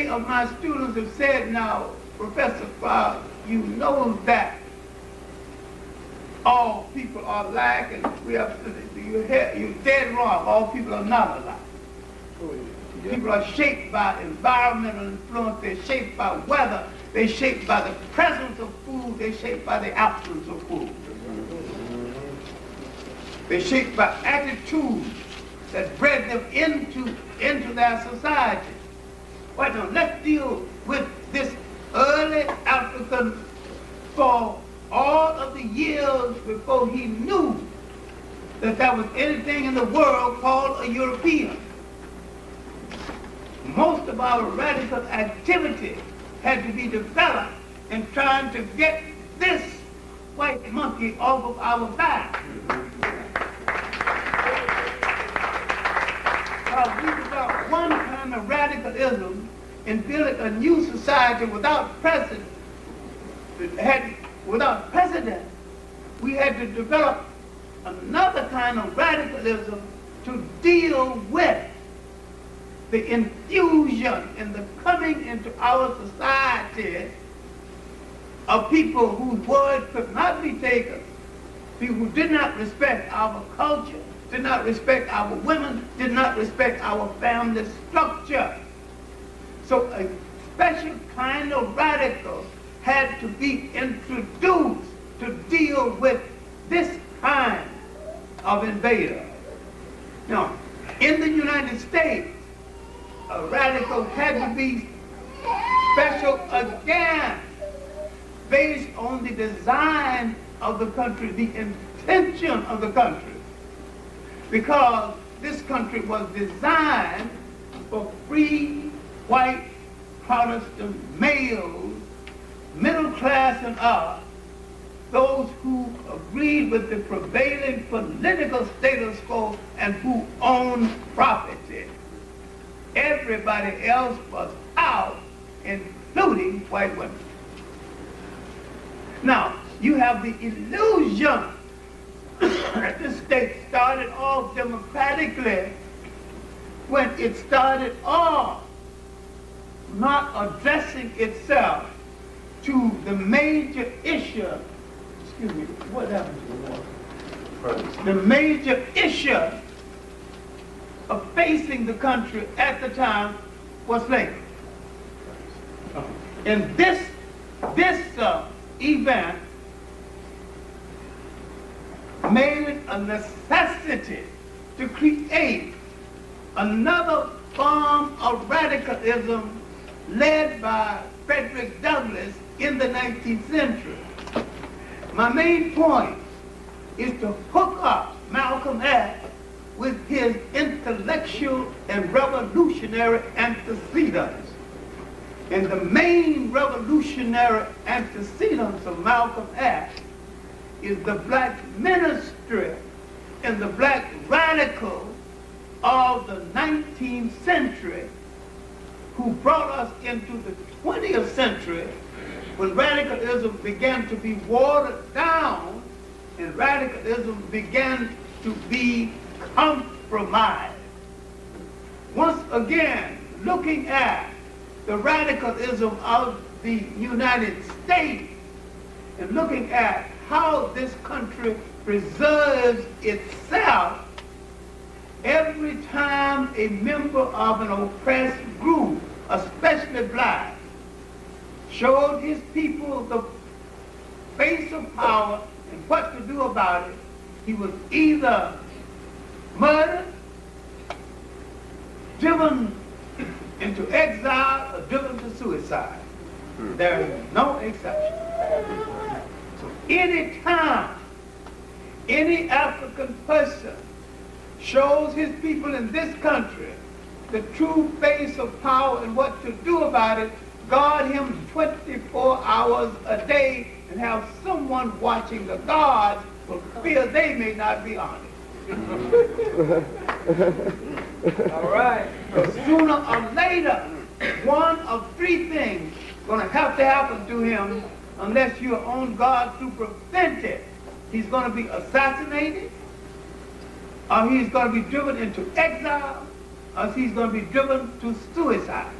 Many of my students have said now, Professor Clarke, you know that all people are alike, and you're dead wrong. All people are not alike. People are shaped by environmental influence. They're shaped by weather. They're shaped by the presence of food. They're shaped by the absence of food. They're shaped by attitudes that bred them into their society. Why now, let's deal with this early African for all of the years before he knew that there was anything in the world called a European. Most of our radical activity had to be developed in trying to get this white monkey off of our back. We developed one kind of radicalism in building a new society without precedent. We had to develop another kind of radicalism to deal with the infusion and the coming into our society of people whose word could not be taken, people who did not respect our culture, did not respect our women, did not respect our family structure. So a special kind of radical had to be introduced to deal with this kind of invader. Now, in the United States, a radical had to be special again, based on the design of the country, the intention of the country. Because this country was designed for free, white, Protestant males, middle class and up, those who agreed with the prevailing political status quo and who owned property. Everybody else was out, including white women. Now, you have the illusion that this state started off democratically when it started off not addressing itself to the major issue. Excuse me, what happened to the water? The major issue of facing the country at the time was slavery. And this event made it a necessity to create another form of radicalism led by Frederick Douglass in the 19th century. My main point is to hook up Malcolm X with his intellectual and revolutionary antecedents. And the main revolutionary antecedents of Malcolm X is the black ministry and the black radical of the 19th century who brought us into the 20th century when radicalism began to be watered down and radicalism began to be compromised. Once again, looking at the radicalism of the United States and looking at how this country preserves itself, every time a member of an oppressed group, especially black, showed his people the face of power and what to do about it, he was either murdered, driven into exile, or driven to suicide. There is no exception. So any time any African person shows his people in this country the true face of power and what to do about it, guard him 24 hours a day and have someone watching the guards for fear they may not be honest. All right. So sooner or later, one of three things is going to have to happen to him unless you are on guard to prevent it. He's going to be assassinated, or he's going to be driven into exile, or he's going to be driven to suicide.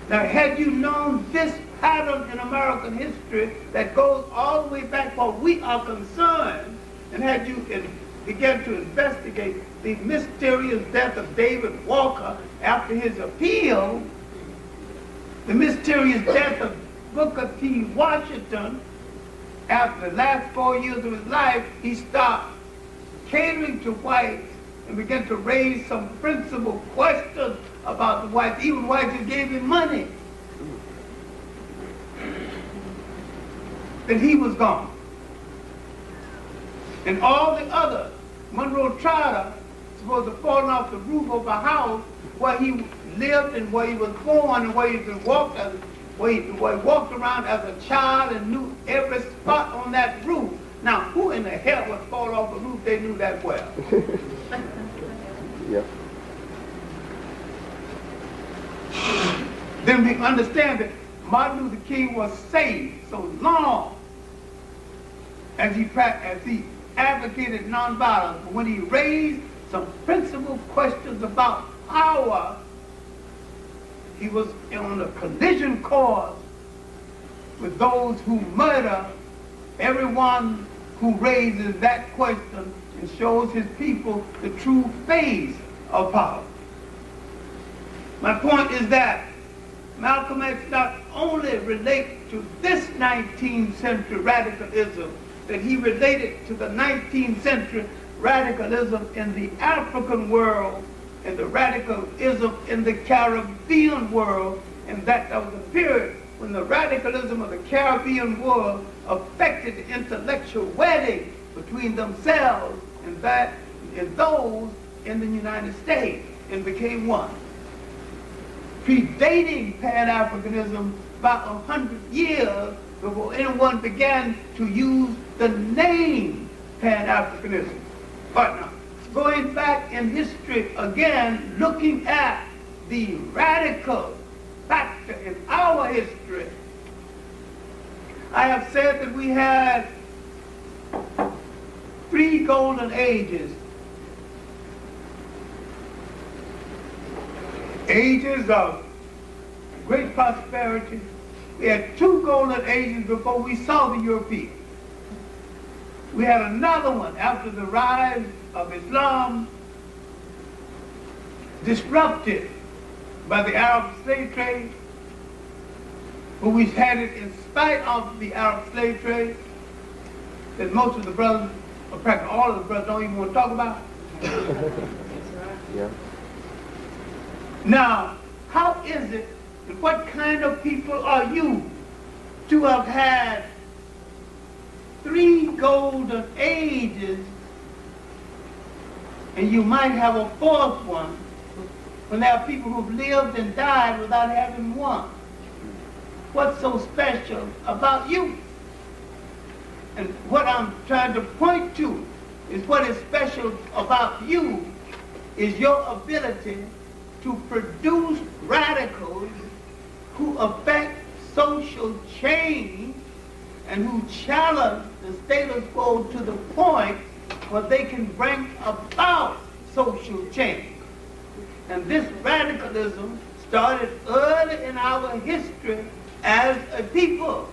Now, had you known this pattern in American history that goes all the way back where we are concerned, and had you begun to investigate the mysterious death of David Walker after his appeal, the mysterious death of Booker T. Washington after the last 4 years of his life, he stopped catering to whites and began to raise some principal questions about the whites, even whites who gave him money. Then he was gone. And all the others, Monroe Trotter, supposed to fall off the roof of a house where he lived and where he was born and where he walked around as a child and knew every spot on that roof. Now, who in the hell would fall off a roof? They knew that well. Yep. Then we understand that Martin Luther King was saved so long as he advocated nonviolence, but when he raised some principal questions about power, he was on a collision course with those who murder everyone who raises that question and shows his people the true face of power. My point is that Malcolm X not only relates to this 19th century radicalism, that he related to the 19th century radicalism in the African world and the radicalism in the Caribbean world, and that was a period when the radicalism of the Caribbean world affected the intellectual wedding between themselves and those in the United States and became one. Predating Pan-Africanism about 100 years before anyone began to use the name Pan-Africanism. But now, going back in history again, looking at the radical factor in our history, I have said that we had 3 golden ages. Ages of great prosperity. We had 2 golden ages before we saw the Europeans. We had another one after the rise of Islam, disrupted by the Arab slave trade, but we had it in spite of the Arab slave trade that most of the brothers, or practically all of the brothers, don't even want to talk about. Yeah. Now, how is it, and what kind of people are you to have had 3 golden ages, and you might have a 4th one, when there are people who've lived and died without having one? What's so special about you? And what I'm trying to point to is what is special about you is your ability to produce radicals who affect social change and who challenge the status quo to the point where they can bring about social change. And this radicalism started early in our history as a people.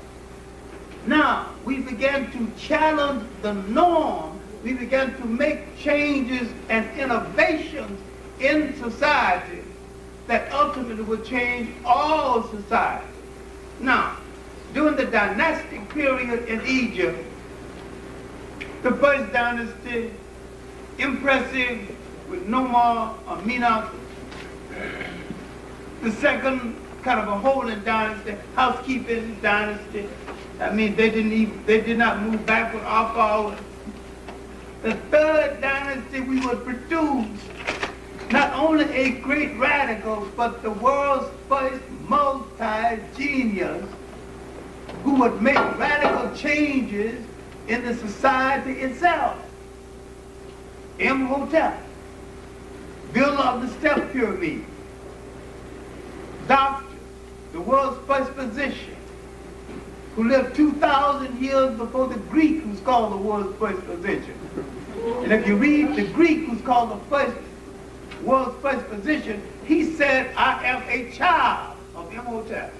Now, we began to challenge the norm. We began to make changes and innovations in society that ultimately would change all society. Now, during the dynastic period in Egypt, the first dynasty, impressive with Nomar or Minos. The second, kind of a holding dynasty, housekeeping dynasty. I mean, they did not move backward or forward. The third dynasty, we would produce not only a great radical, but the world's first multi-genius who would make radical changes in the society itself. Imhotep, builder of the step pyramid. Doctor, the world's first physician, who lived 2,000 years before the Greek who's called the world's first physician. And if you read the Greek who's called the world's first physician, he said, I am a child of Imhotep.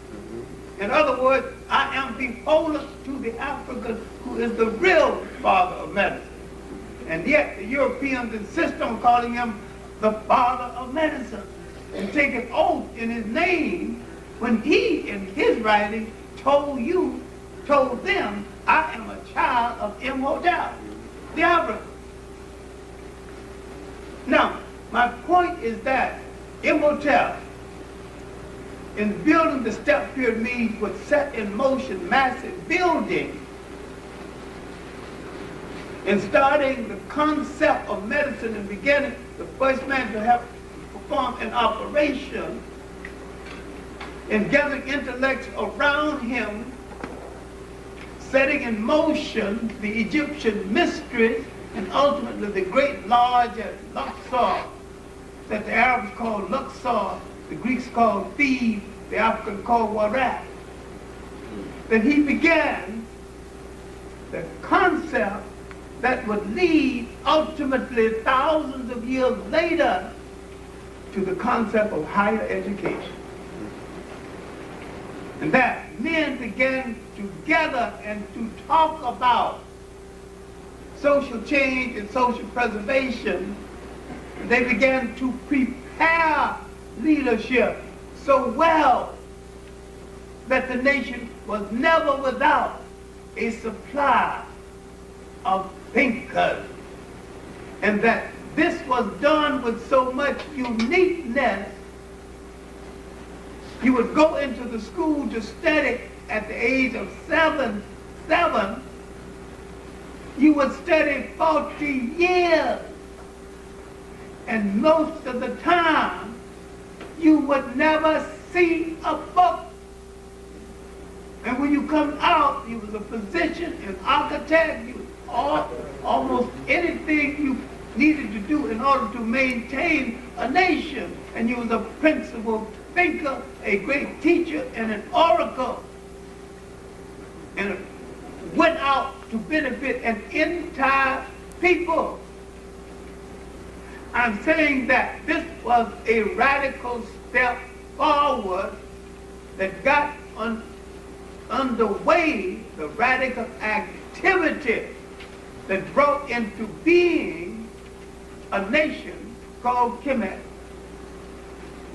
In other words, I am beholden to the African who is the real father of medicine. And yet the Europeans insist on calling him the father of medicine and take an oath in his name when he, in his writing, told them, I am a child of Imhotep, the African. Now, my point is that Imhotep, in building the step pyramid, would set in motion massive building and starting the concept of medicine and beginning the first man to have performed an operation and gathering intellects around him, setting in motion the Egyptian mysteries and ultimately the great lodge at Luxor that the Arabs called Luxor, the Greeks called Thebes, the Africans called Warat. That he began the concept that would lead ultimately thousands of years later to the concept of higher education. And that men began to gather and to talk about social change and social preservation. They began to prepare leadership so well that the nation was never without a supply of thinkers. And that this was done with so much uniqueness. You would go into the school to study at the age of seven. You would study 40 years. And most of the time, you would never see a book. And when you come out, you was a physician, an architect, you almost anything you needed to do in order to maintain a nation. And you was a principal thinker, a great teacher, and an oracle. And went out to benefit an entire people. I'm saying that this was a radical step forward that got underway the radical activity that brought into being a nation called Kemet,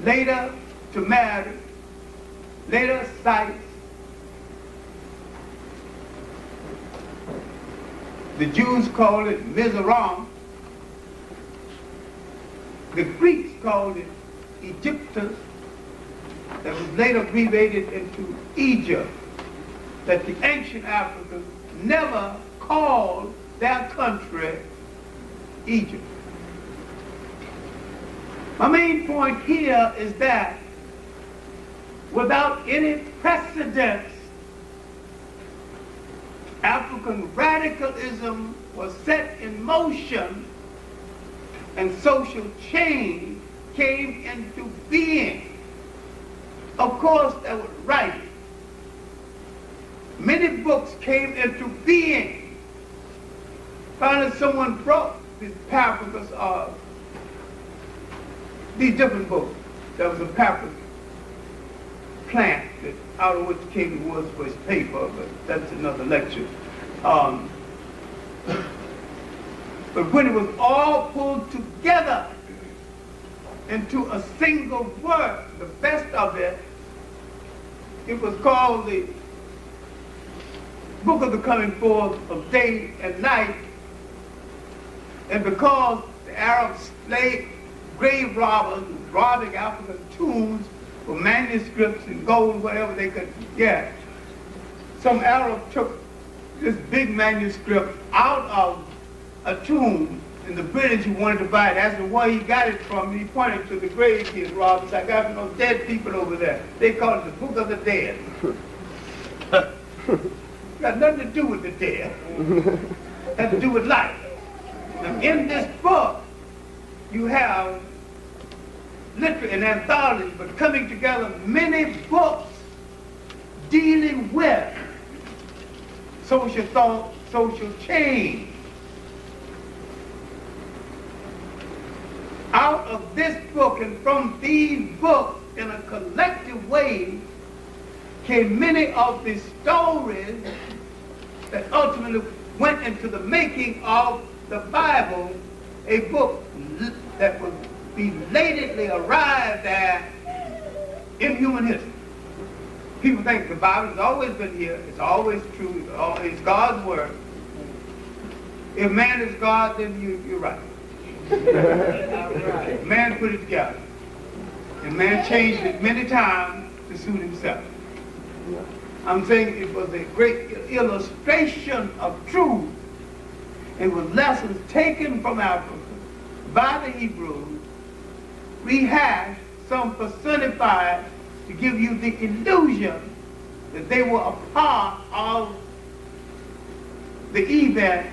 later Tamari, later Sites. The Jews called it Mizoram. The Greeks called it Egyptus, that was later abbreviated into Egypt, that the ancient Africans never called their country Egypt. My main point here is that without any precedence, African radicalism was set in motion and social change came into being. Of course, there was writing. Many books came into being. Finally, someone brought these papyrus of these different books. There was a papyrus plant that out of which came the woods for his paper, but that's another lecture. But when it was all pulled together into a single work, the best of it, it was called the Book of the Coming Forth of Day and Night. And because the Arab grave robbers were robbing African tombs for manuscripts and gold, whatever they could get, some Arab took this big manuscript out of a tomb, and the British who wanted to buy it asked him where he got it from, and he pointed to the grave he had robbed. He said, I got from those dead people over there. They call it the Book of the Dead. Got nothing to do with the dead. It had to do with life. Now, in this book, you have literally an anthology, but coming together many books dealing with social thought, social change. Out of this book and from these books, in a collective way, became many of the stories that ultimately went into the making of the Bible, a book that was belatedly arrived at in human history. People think the Bible has always been here, it's always true, it's God's word. If man is God, then you're right. Man put it together. And man changed it many times to suit himself. I'm saying it was a great illustration of truth. It was lessons taken from Africa by the Hebrews, rehashed, some personified, to give you the illusion that they were a part of the event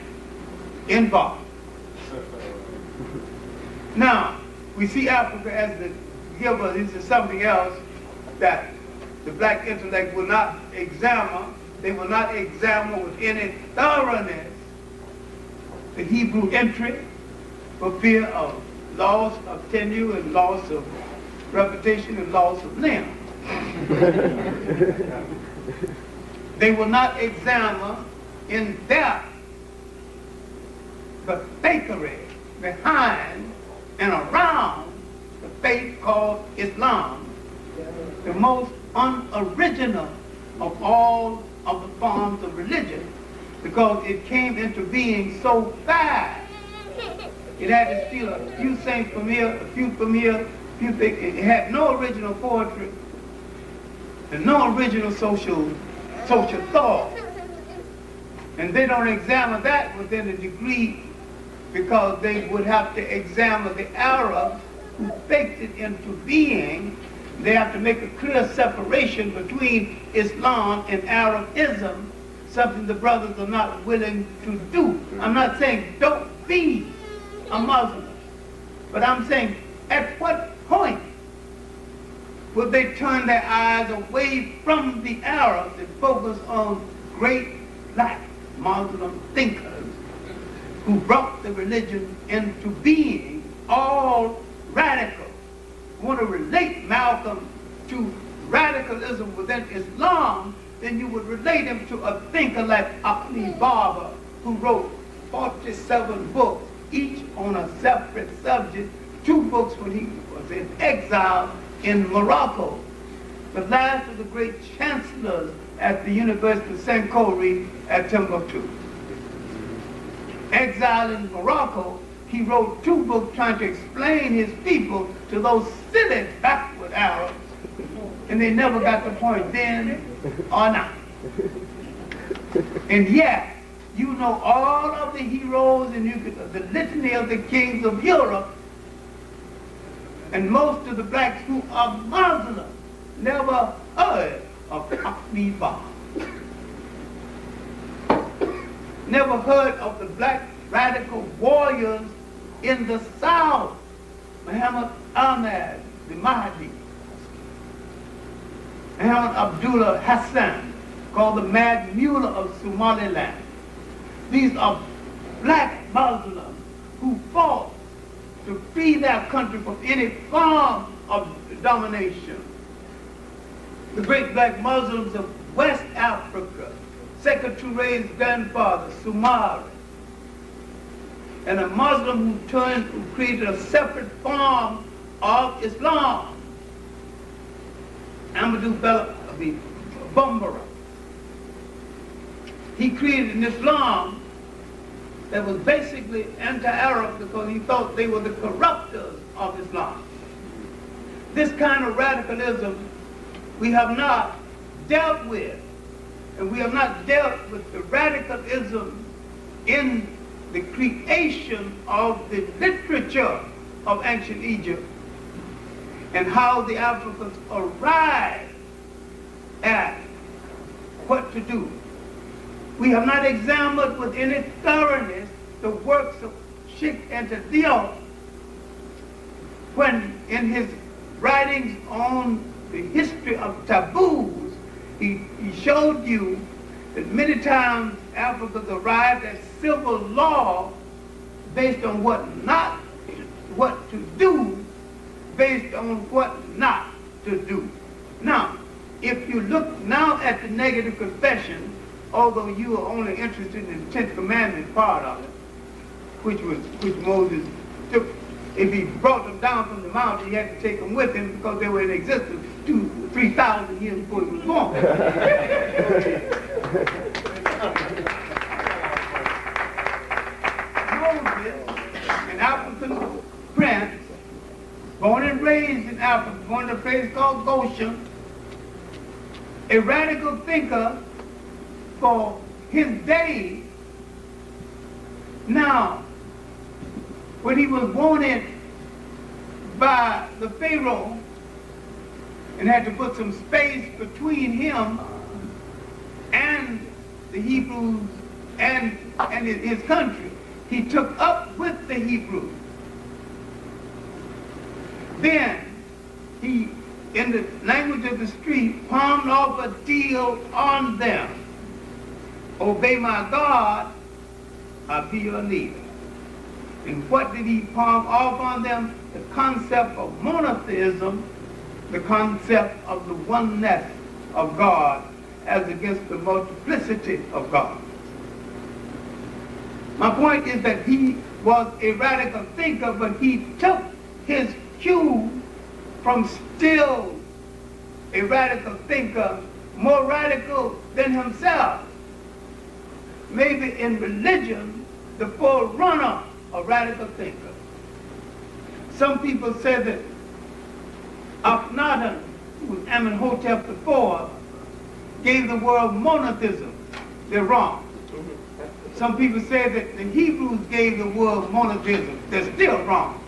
involved. Now, we see Africa as the giver. This is something else that the black intellect will not examine. They will not examine with any thoroughness the Hebrew entry for fear of loss of tenure and loss of reputation and loss of limb. They will not examine in depth the fakery behind and around the faith called Islam, the most unoriginal of all of the forms of religion, because it came into being so fast. It had to steal a few saints from here, a few from here, it had no original poetry and no original social thought. And they don't examine that within a degree, because they would have to examine the Arabs who faked it into being. They have to make a clear separation between Islam and Arabism, something the brothers are not willing to do. I'm not saying don't be a Muslim, but I'm saying at what point would they turn their eyes away from the Arabs and focus on great black Muslim thinkers who brought the religion into being, all radical? Want to relate Malcolm to radicalism within Islam, then you would relate him to a thinker like Ali Baba, who wrote 47 books, each on a separate subject, 2 books when he was in exile in Morocco. The last of the great chancellors at the University of St. Khoury at Timbuktu. Exile in Morocco, he wrote 2 books trying to explain his people to those silly backward Arabs, and they never got the point then or now. And yet, you know all of the heroes and the litany of the kings of Europe, and most of the blacks who are Muslims never heard of Ali Baba. Never heard of the black radical warriors in the South, Muhammad Ahmad, the Mahdi, Muhammad Abdullah Hassan, called the Mad Mullah of Somaliland. These are black Muslims who fought to free their country from any form of domination. The great black Muslims of West Africa, Sekou Touré's grandfather, Soumari, and a Muslim who created a separate form of Islam, Amadou Bello Bambara. He created an Islam that was basically anti-Arab because he thought they were the corruptors of Islam. This kind of radicalism we have not dealt with, and we have not dealt with the radicalism in the creation of the literature of ancient Egypt and how the Africans arrived at what to do. We have not examined with any thoroughness the works of Sheikh Anta Diop, when in his writings on the history of taboos, he showed you that many times Africans arrived at civil law based on what to do, based on what not to do. Now, if you look now at the negative confession, although you are only interested in the 10th commandment part of it, which Moses took, if he brought them down from the mountain, he had to take them with him because they were in existence 3,000 years before he was born. Moses, an African prince, born and raised in Africa, born in a place called Goshen, a radical thinker for his day. Now, when he was wanted by the Pharaoh and had to put some space between him and the Hebrews and his country, he took up with the Hebrews. Then he, in the language of the street, palmed off a deal on them. Obey my God, I'll be your leader. And what did he palm off on them? The concept of monotheism, the concept of the oneness of God as against the multiplicity of God. My point is that he was a radical thinker, but he took his cue from still a radical thinker, more radical than himself. Maybe in religion, the forerunner of radical thinker. Some people say that Akhenaten, who was Amenhotep IV, gave the world monotheism. They're wrong. Some people say that the Hebrews gave the world monotheism. They're still wrong.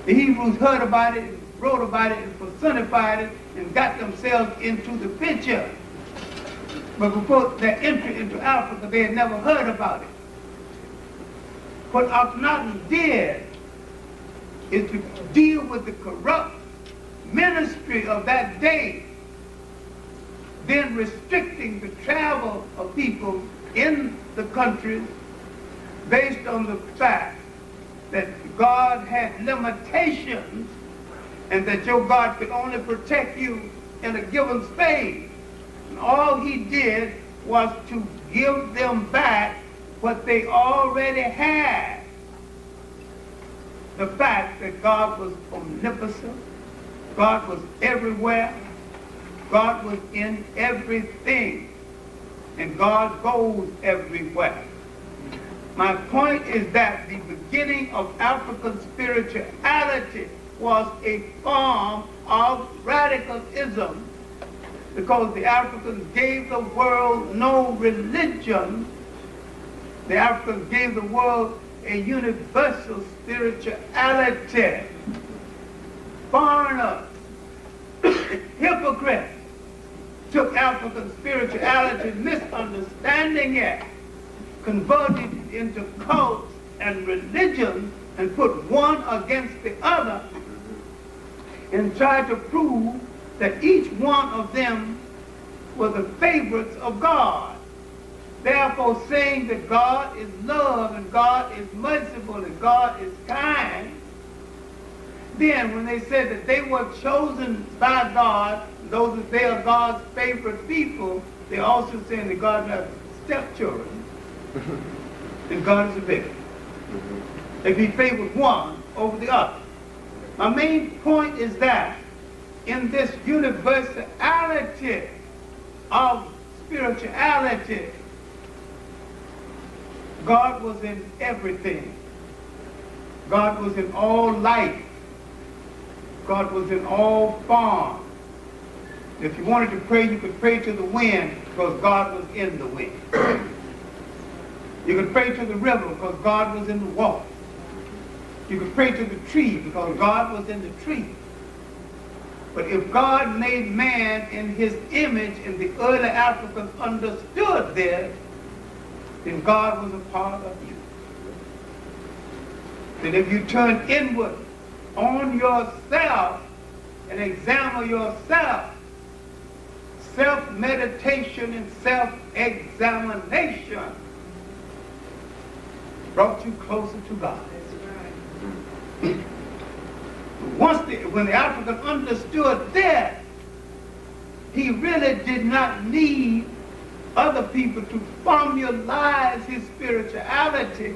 The Hebrews heard about it, and wrote about it, and personified it, and got themselves into the picture. But before their entry into Africa, they had never heard about it. What Akhenaten did is to deal with the corrupt ministry of that day, then restricting the travel of people in the countries based on the fact that God had limitations and that your God could only protect you in a given space. And all he did was to give them back what they already had. The fact that God was omnipotent, God was everywhere, God was in everything, and God goes everywhere. My point is that the beginning of African spirituality was a form of radicalism because the Africans gave the world no religion. The Africans gave the world a universal spirituality. Foreigners, hypocrites, took African spirituality, misunderstanding it, converted it into cults and religions, and put one against the other, and tried to prove that each one of them were the favorites of God. Therefore saying that God is love and God is merciful and God is kind. Then when they said that they were chosen by God, those that they are God's favorite people, they also saying that God has stepchildren and God is a baby. If he favored one over the other. My main point is that in this universality of spirituality, God was in everything. God was in all life. God was in all forms. If you wanted to pray, you could pray to the wind because God was in the wind. You could pray to the river because God was in the water. You could pray to the tree because God was in the tree. But if God made man in his image and the early Africans understood this, then God was a part of you. Then if you turn inward on yourself and examine yourself, self-meditation and self-examination brought you closer to God. When the African understood that, he really did not need other people to formalize his spirituality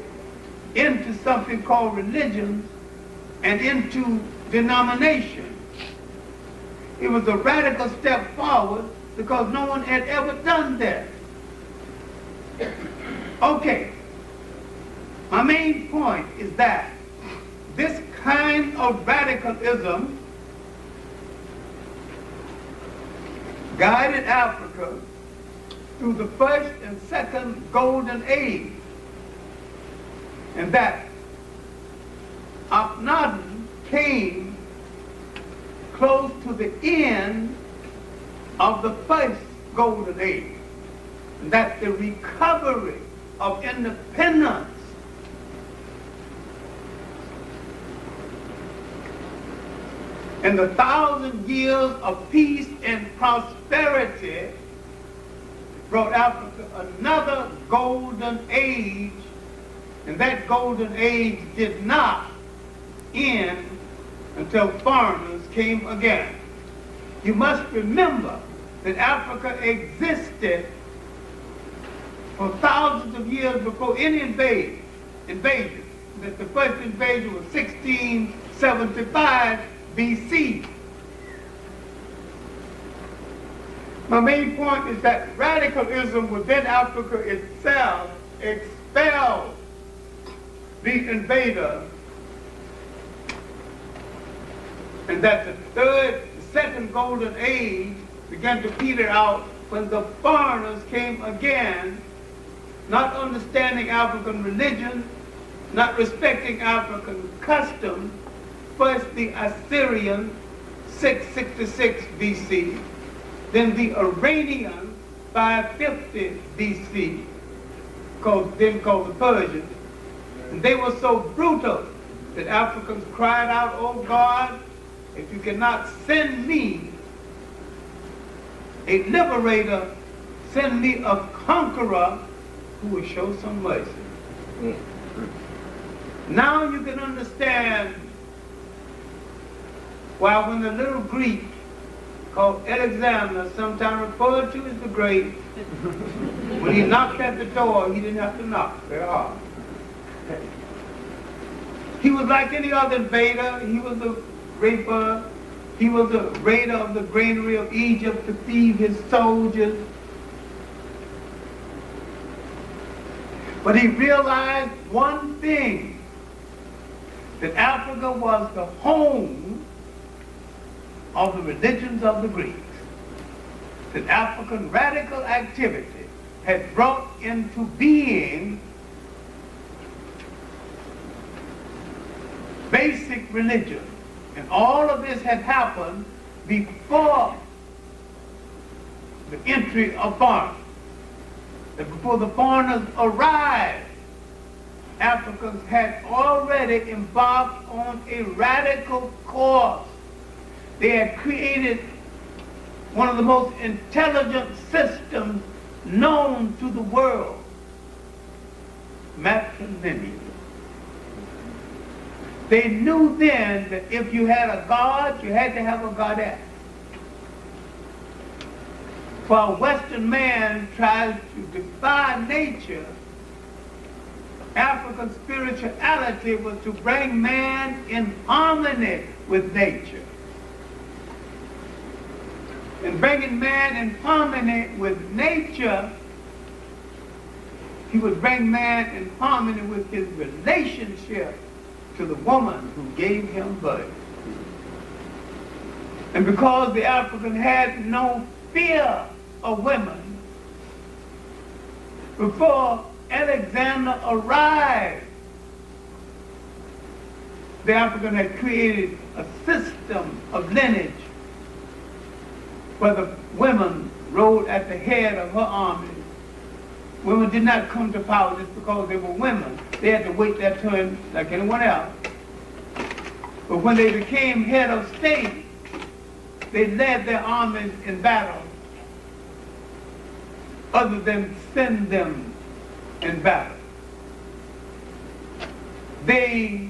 into something called religion and into denomination. It was a radical step forward because no one had ever done that. Okay, my main point is that this kind of radicalism guided Africa through the first and second golden age, and that Akhenaten came close to the end of the first golden age, and that the recovery of independence and the 1,000 years of peace and prosperity brought Africa another golden age, and that golden age did not end until foreigners came again. You must remember that Africa existed for thousands of years before any invasion. That the first invasion was 1675 BC. My main point is that radicalism within Africa itself expelled the invader, and that the second golden age began to peter out when the foreigners came again, not understanding African religion, not respecting African customs. First the Assyrian, 666 BC, then the Iranian, 550 BC, then called the Persians. And they were so brutal that Africans cried out, "Oh God, if you cannot send me a liberator, send me a conqueror who will show some mercy." Now you can understand why when the little Greek called Alexander, sometimes referred to as the Great, when he knocked at the door, he didn't have to knock very hard. He was like any other invader. He was a raper. He was a raider of the granary of Egypt to feed his soldiers. But he realized one thing, that Africa was the home of the religions of the Greeks. That African radical activity had brought into being basic religion. And all of this had happened before the entry of foreigners. That before the foreigners arrived, Africans had already embarked on a radical course. They had created one of the most intelligent systems known to the world, matrilineal. They knew then that if you had a god, you had to have a goddess. While Western man tries to defy nature, African spirituality was to bring man in harmony with nature. And bringing man in harmony with nature, he would bring man in harmony with his relationship to the woman who gave him birth. And because the African had no fear of women, before Alexander arrived, the African had created a system of lineage where the women rode at the head of her army. Women did not come to power just because they were women. They had to wait their turn like anyone else. But when they became head of state, they led their armies in battle other than send them in battle. They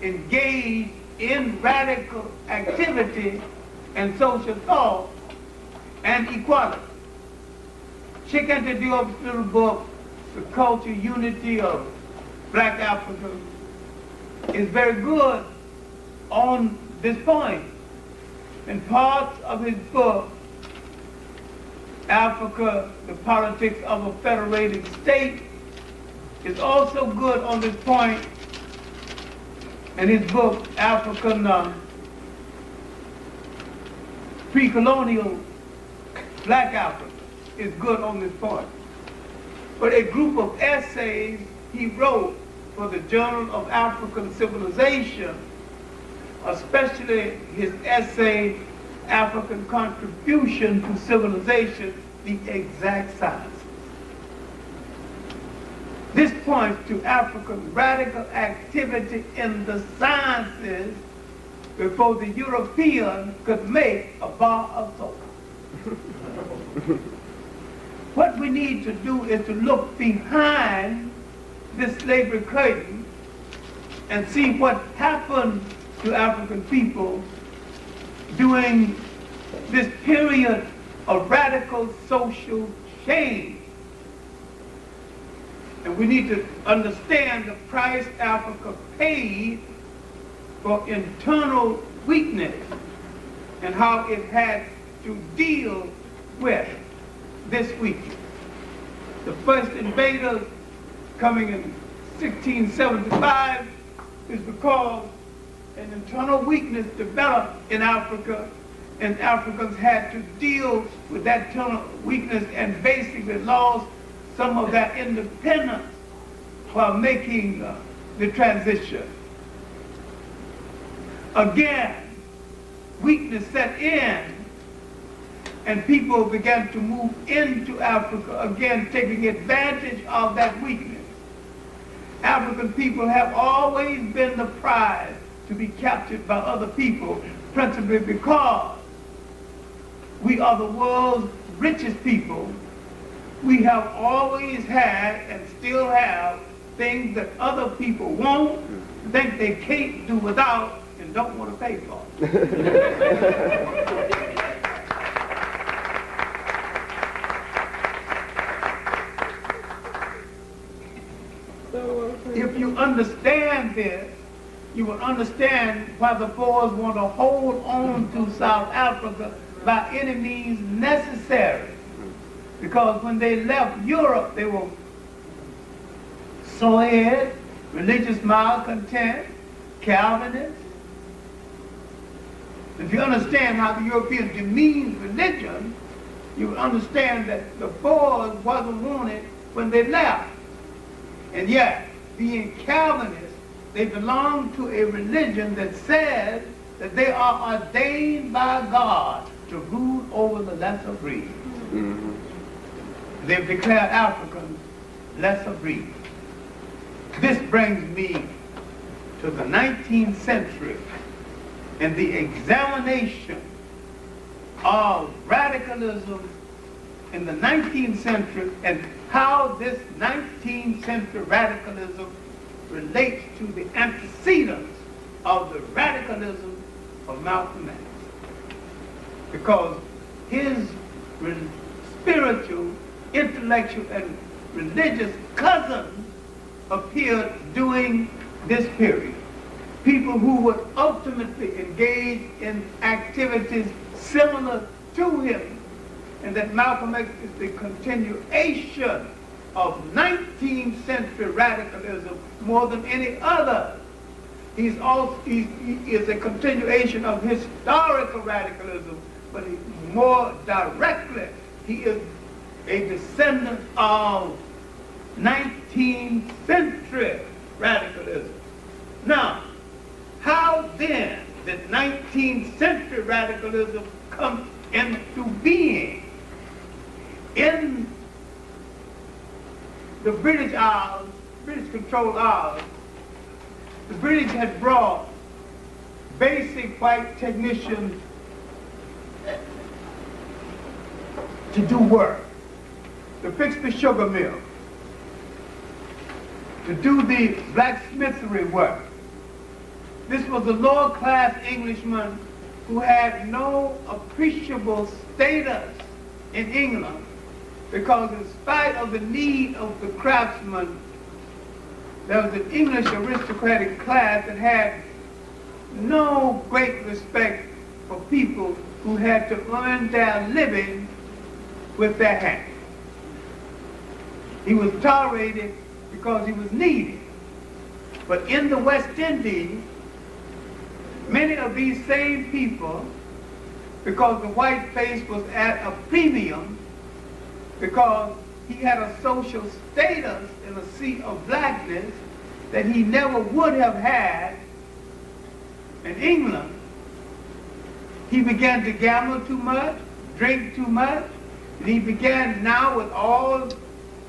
engaged in radical activity and social thought, and equality. Chikante Diop's little book, The Culture Unity of Black Africa, is very good on this point. In parts of his book, Africa, the Politics of a Federated State, is also good on this point. In his book, African Pre-Colonial Black Africa, is good on this point. But a group of essays he wrote for the Journal of African Civilization, especially his essay, African Contribution to Civilization, the Exact Sciences. This points to African radical activity in the sciences before the European could make a bar of soap. What we need to do is to look behind this slavery curtain and see what happened to African people during this period of radical social change. And we need to understand the price Africa paid for internal weakness and how it had to deal with this weakness. The first invaders coming in 1675 is because an internal weakness developed in Africa, and Africans had to deal with that internal weakness and basically lost some of that independence while making the transition. Again, weakness set in, and people began to move into Africa, again taking advantage of that weakness. African people have always been the prize to be captured by other people, principally because we are the world's richest people. We have always had and still have things that other people want, think they can't do without, and don't want to pay for. If you understand this, you will understand why the Boers want to hold on to South Africa by any means necessary. Because when they left Europe, they were Soviet, religious malcontent, Calvinists. If you understand how the Europeans demeaned religion, you will understand that the Boers wasn't wanted when they left. And yet, being Calvinists, they belong to a religion that says that they are ordained by God to rule over the lesser breed. Mm-hmm. They've declared Africans lesser breed. This brings me to the 19th century and the examination of radicalism in the 19th century and how this 19th century radicalism relates to the antecedents of the radicalism of Malcolm X. Because his spiritual, intellectual, and religious cousins appeared during this period. People who would ultimately engage in activities similar to him, and that Malcolm X is the continuation of 19th century radicalism more than any other. He is a continuation of historical radicalism, but more directly, he is a descendant of 19th century radicalism. Now, how then did 19th century radicalism come into being? In the British Isles, British-controlled Isles, the British had brought basic white technicians to do work, to fix the sugar mill, to do the blacksmithery work. This was a lower-class Englishman who had no appreciable status in England, because in spite of the need of the craftsmen, there was an English aristocratic class that had no great respect for people who had to earn their living with their hands. He was tolerated because he was needed. But in the West Indies, many of these same people, because the white face was at a premium, because he had a social status in a sea of blackness that he never would have had in England, he began to gamble too much, drink too much, and he began now with all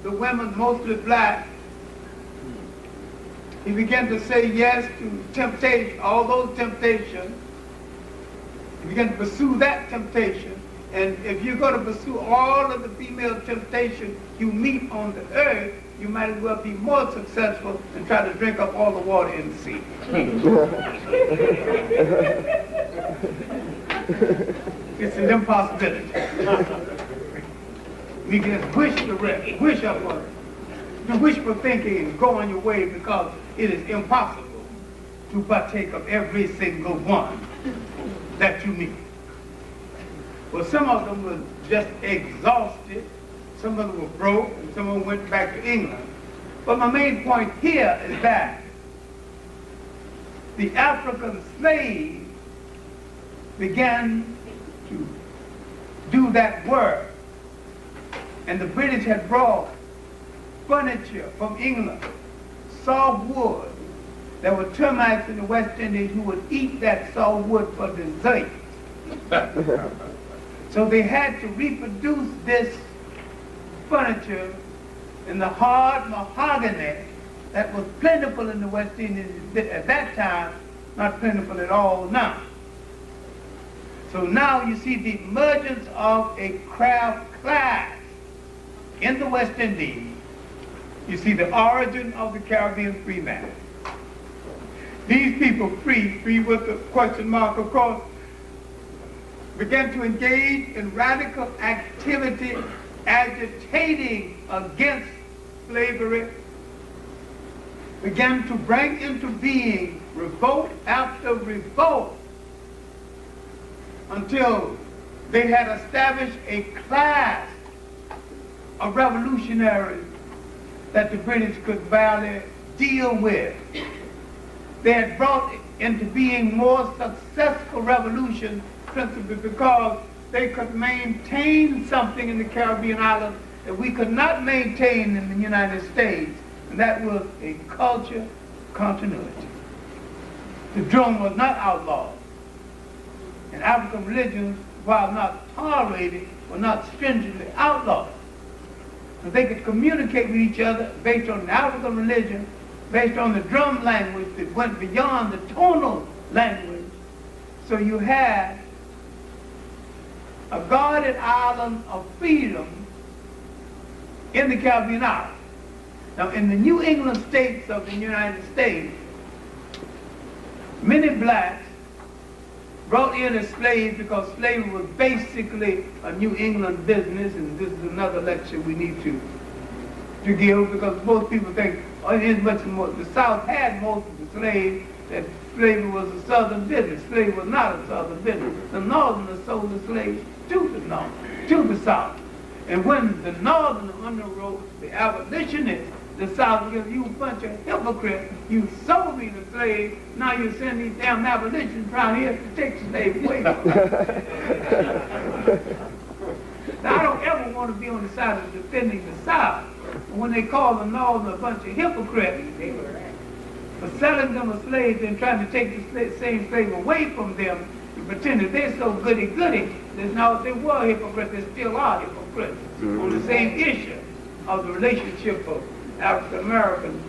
the women, mostly black, he began to say yes to temptation, all those temptations. He began to pursue that temptation. And if you're going to pursue all of the female temptation you meet on the earth, you might as well be more successful than try to drink up all the water in the sea. It's an impossibility. You can wish the rest, wish upward. You wish for thinking and go on your way because it is impossible to partake of every single one that you meet. Well, some of them were just exhausted, some of them were broke, and some of them went back to England. But my main point here is that the African slave began to do that work, and the British had brought furniture from England, saw wood. There were termites in the West Indies who would eat that saw wood for dessert. So they had to reproduce this furniture in the hard mahogany that was plentiful in the West Indies at that time, not plentiful at all now. So now you see the emergence of a craft class in the West Indies. You see the origin of the Caribbean freeman. These people, free with the question mark, of course, began to engage in radical activity, agitating against slavery, began to bring into being revolt after revolt until they had established a class of revolutionaries that the British could barely deal with. They had brought into being more successful revolutions principally because they could maintain something in the Caribbean islands that we could not maintain in the United States, and that was a culture continuity. The drum was not outlawed, and African religions, while not tolerated, were not stringently outlawed. So they could communicate with each other based on the African religion, based on the drum language that went beyond the tonal language. So you had a guarded island of freedom in the Caribbean islands. Now in the New England states of the United States, many blacks brought in as slaves because slavery was basically a New England business, and this is another lecture we need to give, because most people think, oh, it is much more. The South had most of the slaves, that slavery was a Southern business. Slavery was not a Southern business. The Northerners sold the slaves to the North, to the South. And when the Northerners underwrote the abolitionists, the South goes, you bunch of hypocrites, you sold me the slave, now you send these damn abolitionists around here to take the slave away from us. Now I don't ever want to be on the side of defending the South. When they call the Northern a bunch of hypocrites for selling them a slave and trying to take the same slave away from them, and pretend that they're so goody-goody, now they were hypocrites, they still are hypocrites on the same issue of the relationship of African Americans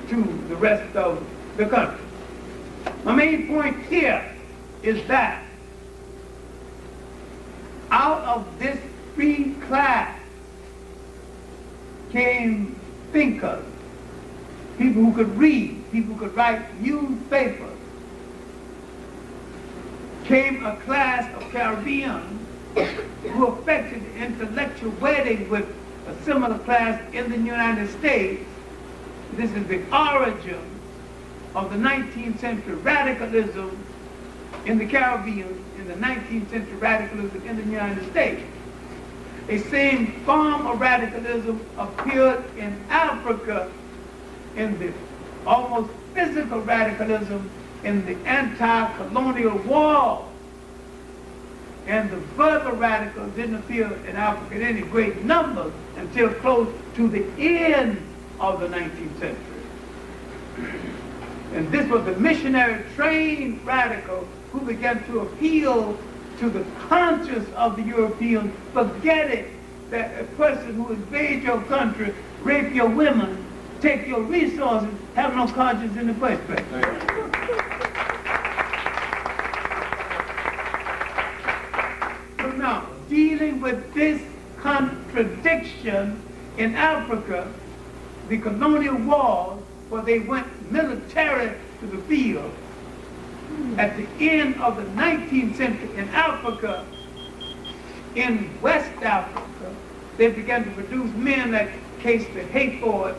to the rest of the country. My main point here is that out of this free class came thinkers, people who could read, people who could write newspapers. Came a class of Caribbeans who affected the intellectual wedding with a similar class in the United States. This is the origin of the 19th century radicalism in the Caribbean, in the 19th century radicalism in the United States. A same form of radicalism appeared in Africa in the almost physical radicalism in the anti-colonial war. And the verbal radicals didn't appear in Africa in any great numbers until close to the end of the 19th century. And this was the missionary trained radical who began to appeal to the conscience of the Europeans, forgetting that a person who invades your country, rape your women, take your resources, have no conscience in the first place. So now, dealing with this contradiction in Africa, the colonial wars, where they went military to the field, at the end of the 19th century in Africa, in West Africa, they began to produce men like Case the Hayford,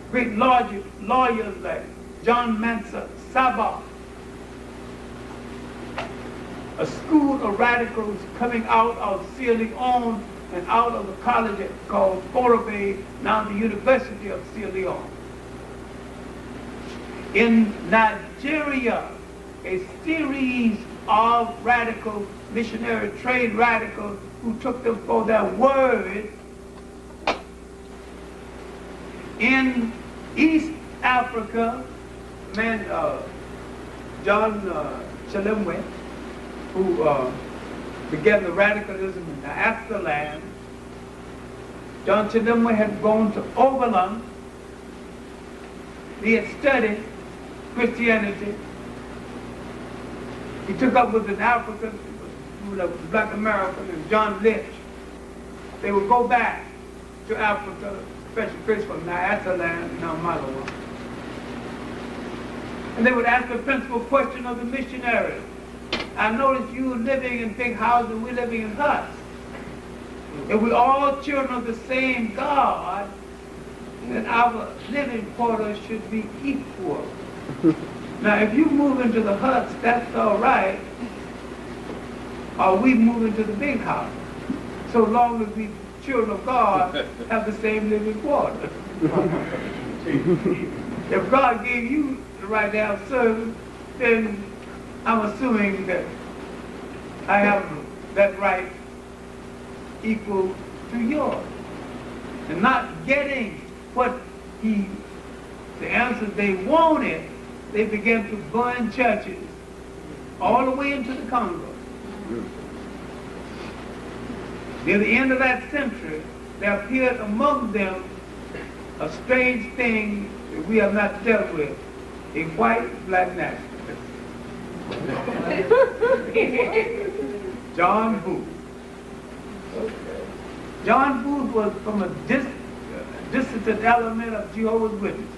great lawyers like John Mansa Saba, a school of radicals coming out of Sierra Leone and out of the college called Forobe, now the University of Sierra Leone. In Nigeria, a series of radical missionary trained radicals who took them for their word. In East Africa, man, John Chilemwe, who began the radicalism in the Africa land. John Chilemwe had gone to Oberlin. He had studied Christianity. He took up with an African, who was a black American, and John Litch. They would go back to Africa, especially Chris from Nyasaland, now Malawi. And they would ask the principal question of the missionaries. I noticed you living in big houses and we're living in huts. If we're all children of the same God, then our living quarters should be equal. Now, if you move into the huts, that's all right. Or we move into the big house. So long as we children of God have the same living quarters. If God gave you the right to have service, then I'm assuming that I have that right equal to yours. And not getting what the answers they wanted, they began to burn churches all the way into the Congo. Near the end of that century, there appeared among them a strange thing that we have not dealt with, a white black nationalist. John Booth. John Booth was from a dissident element of Jehovah's Witnesses.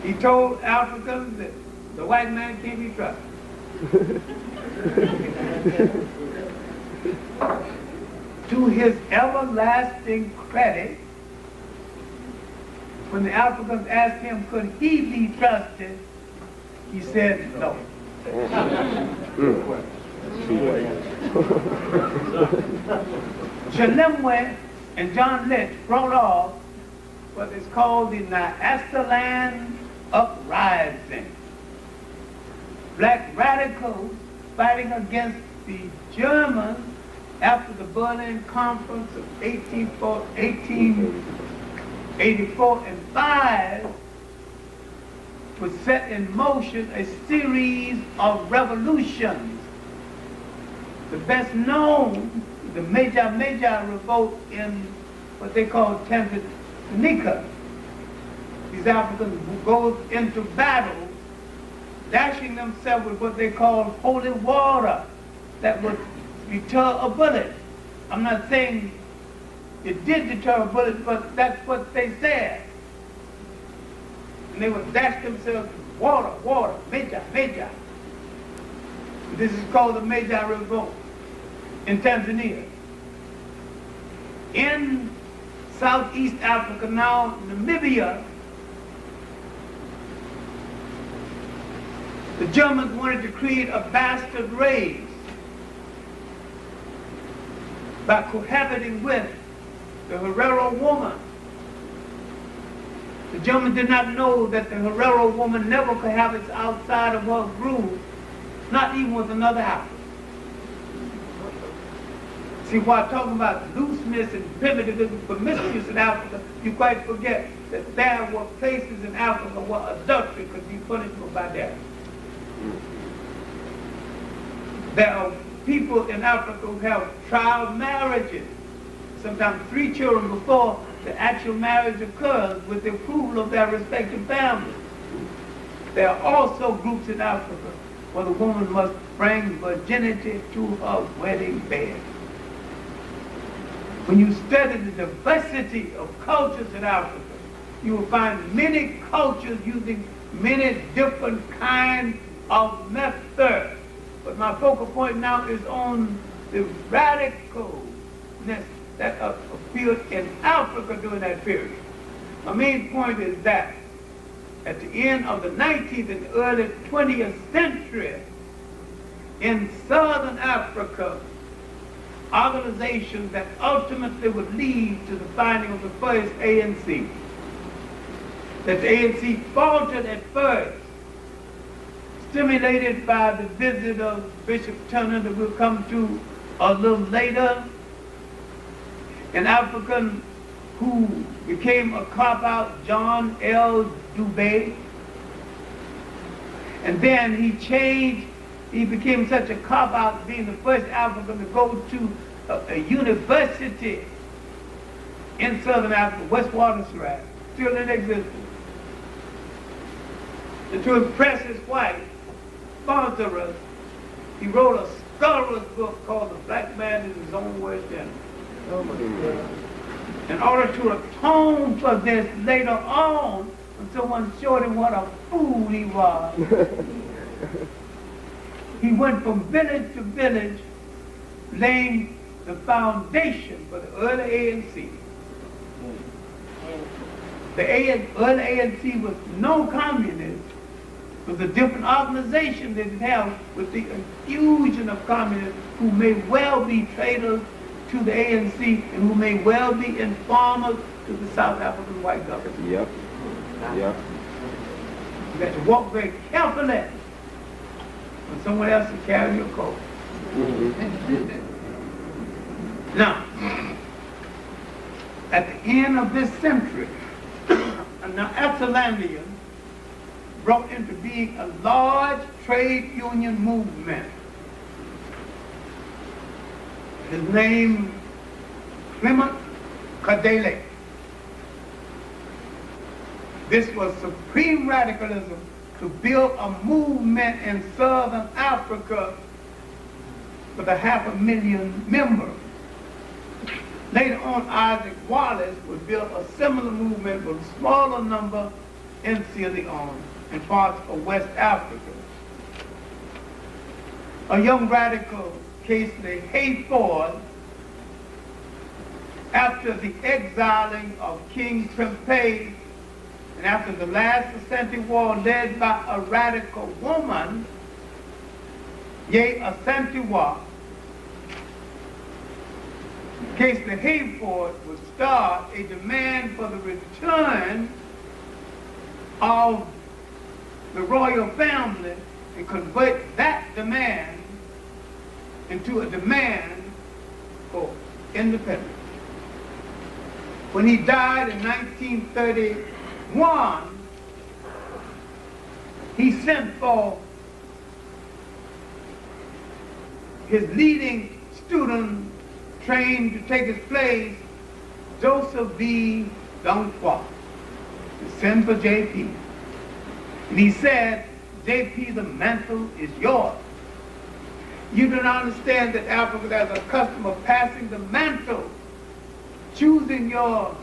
He told Africans that the white man can't be trusted. To his everlasting credit, when the Africans asked him, could he be trusted, he said no. Chilemwe and John Litch brought off what is called the Nyasaland Uprising. Black radicals fighting against the Germans after the Berlin Conference of 1884 and 5 was set in motion a series of revolutions. The best known, the Major revolt in what they call Tanganyika. These Africans who go into battle, dashing themselves with what they call holy water that would deter a bullet. I'm not saying it did deter a bullet, but that's what they said. And they would dash themselves with water, major. This is called the Magi Revolt in Tanzania. In Southeast Africa now, Namibia, the Germans wanted to create a bastard race by cohabiting with the Herero woman. The Germans did not know that the Herero woman never cohabits outside of her group, not even with another African. See, while talking about looseness and primitivism, promiscuous in Africa, you quite forget that there were places in Africa where adultery could be punishable by death. There are people in Africa who have child marriages, sometimes 3 children before the actual marriage occurs with the approval of their respective families. There are also groups in Africa where the woman must bring virginity to her wedding bed. When you study the diversity of cultures in Africa, you will find many cultures using many different kinds of methods. But my focal point now is on the radicalness that appeared in Africa during that period. My main point is that at the end of the 19th and early 20th century, in Southern Africa, organizations that ultimately would lead to the finding of the first ANC. That the ANC faltered at first, stimulated by the visit of Bishop Turner that we'll come to a little later, an African who became a cop-out, John L. Dubé. And then he changed. He became such a cop-out, being the first African to go to a university in Southern Africa, Witwatersrand, still in existence. And to impress his wife, sponsor, he wrote a scholarly book called The Black Man is His Own Worst Enemy. Oh my God. In order to atone for this later on, when someone showed him what a fool he was, he went from village to village, laying the foundation for the early ANC. The early ANC was no communist. It was a different organization that it had with the infusion of communists who may well be traitors to the ANC and who may well be informers to the South African white government. Yep. Yep. You got to walk very carefully when someone else is carrying your coat. Now, at the end of this century, now Atlantean brought into being a large trade union movement. His name, Clement Kadele. This was supreme radicalism to build a movement in Southern Africa with 500,000 members. Later on, Isaac Wallace would build a similar movement with a smaller number in Sierra Leone and parts of West Africa. A young radical, Casely Hayford, after the exiling of King Trempe and after the last Asante War led by a radical woman, Ye Asante, Casely Hayford would start a demand for the return of the royal family and convert that demand into a demand for independence. When he died in 1931, he sent for his leading student trained to take his place, Joseph B. Danquois, to send for J.P. And he said, J.P., the mantle is yours. You do not understand that Africa has a custom of passing the mantle, choosing your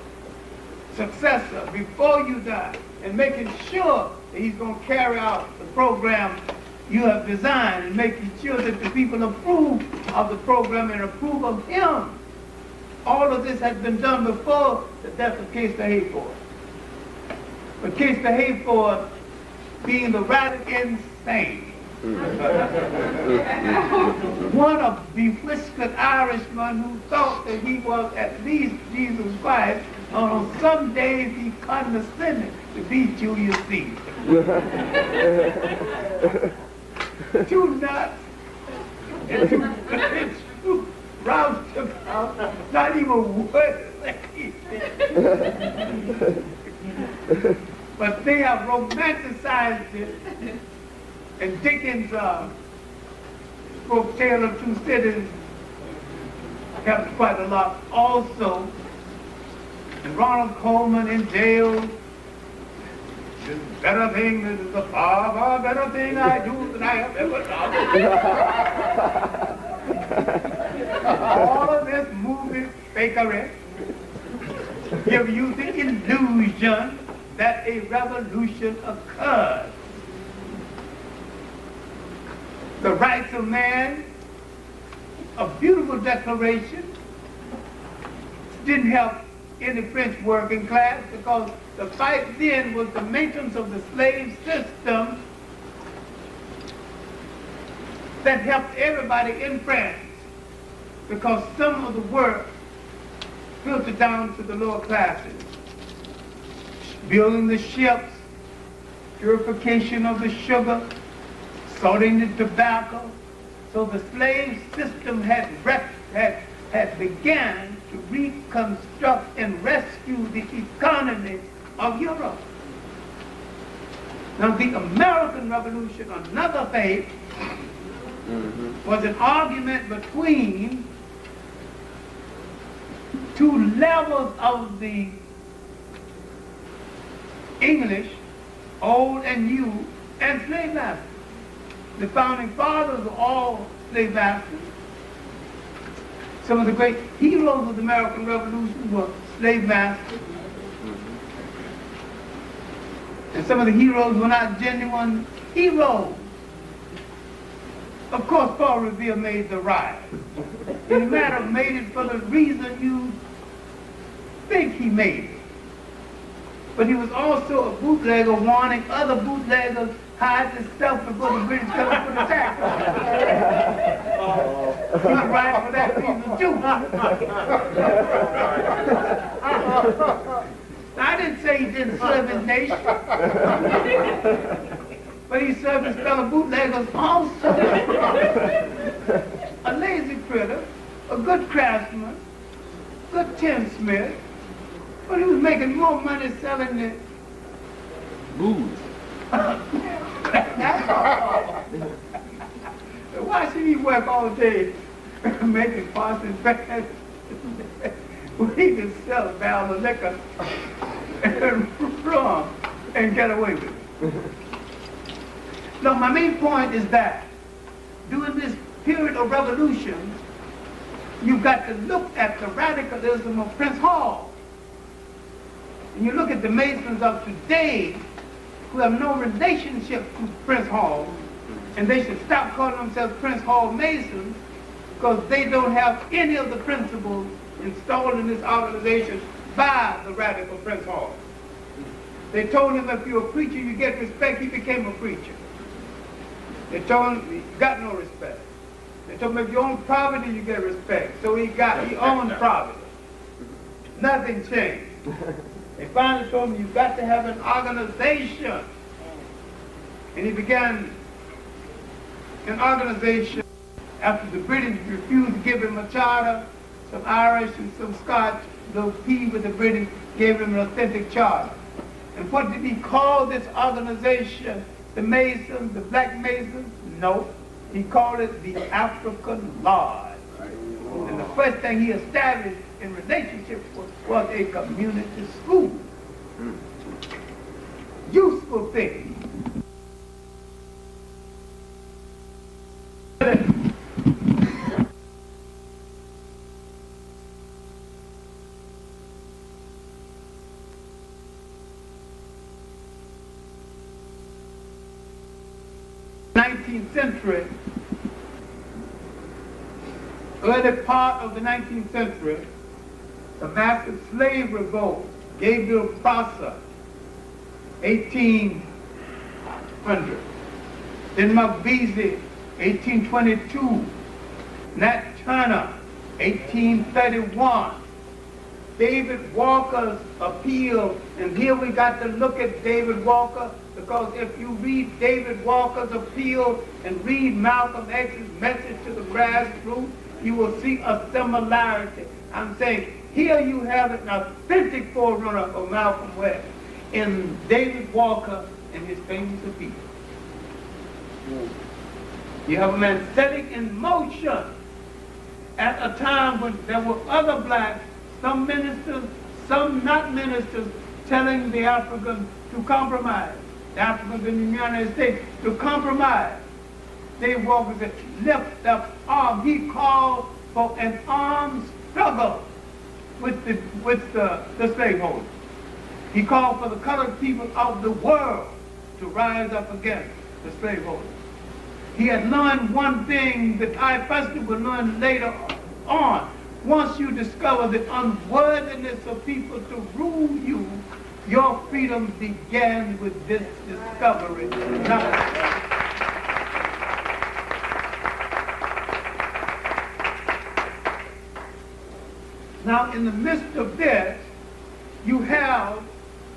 successor before you die, and making sure that he's going to carry out the program you have designed and making sure that the people approve of the program and approve of him. All of this had been done before the death of Case Hayford. But Case Hayford, being the radical insane, one of the whiskered Irishmen who thought that he was at least Jesus Christ, on some days he condescended to be Julius Caesar. Two nuts and two roustabout, not even worth but they have romanticized it, and Dickens spoke Tale of Two Cities helped quite a lot also, and Ronald Coleman in jail. This better thing, this is a far, far better thing I do than I have ever done. All of this movie fakery give you the illusion that a revolution occurred. The Rights of Man, a beautiful declaration, didn't help any French working class because the fight then was the maintenance of the slave system that helped everybody in France, because some of the work filtered down to the lower classes. Building the ships, purification of the sugar, sorting the tobacco. So the slave system had began to reconstruct and rescue the economy of Europe. Now the American Revolution, another phase, was an argument between two levels of the English, old and new, and slave masters. The founding fathers were all slave masters. Some of the great heroes of the American Revolution were slave masters. And some of the heroes were not genuine heroes. Of course, Paul Revere made the rise. He might have made it for the reason you think he made it. But he was also a bootlegger warning other bootleggers hide this stuff before the British come and put a tax on it. He was right for that reason too. I didn't say he didn't serve his nation, but he served his fellow bootleggers also. A lazy critter, a good craftsman, good tinsmith, but he was making more money selling the booze. Why should he work all day making pots and pans when he can sell a barrel of liquor and rum and get away with it? No, my main point is that during this period of revolution, you've got to look at the radicalism of Prince Hall. And you look at the Masons of today who have no relationship to Prince Hall, and they should stop calling themselves Prince Hall Masons because they don't have any of the principles installed in this organization by the radical Prince Hall. They told him if you're a preacher, you get respect. He became a preacher. They told him he got no respect. They told him if you own property, you get respect. So he owned property. Nothing changed. They finally told him you've got to have an organization. And he began an organization after the British refused to give him a charter. Some Irish and some Scotch, those peeved with the British, gave him an authentic charter. And what did he call this organization? The Masons, the Black Masons? No. He called it the African Lodge. And the first thing he established in relationship was a community school. Useful thing. 19th century, early part of the 19th century, the massive slave revolt, Gabriel Prosser, 1800. Then McBeasy, 1822. Nat Turner, 1831. David Walker's appeal, and here we got to look at David Walker, because if you read David Walker's appeal and read Malcolm X's message to the grassroots, you will see a similarity. I'm saying, here you have an authentic forerunner of Malcolm X in David Walker and his famous appeal. You have a man setting in motion at a time when there were other blacks, some ministers, some not ministers, telling the Africans to compromise. The Africans in the United States to compromise. David Walker said, lift up arm. He called for an armed struggle with the slaveholders. He called for the colored people of the world to rise up against the slaveholders. He had learned one thing that I personally would learn later on. Once you discover the unworthiness of people to rule you, your freedom began with this discovery. Now, in the midst of this, you have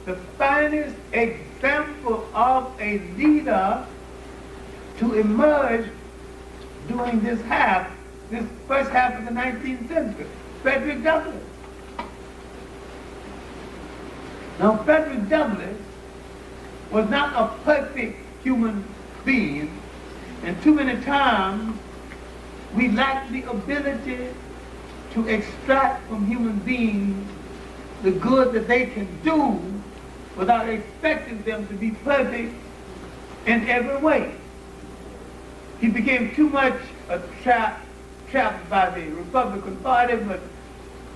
the finest example of a leader to emerge during this first half of the 19th century, Frederick Douglass. Now, Frederick Douglass was not a perfect human being, and too many times we lack the ability to extract from human beings the good that they can do without expecting them to be perfect in every way. He became too much trapped by the Republican Party, but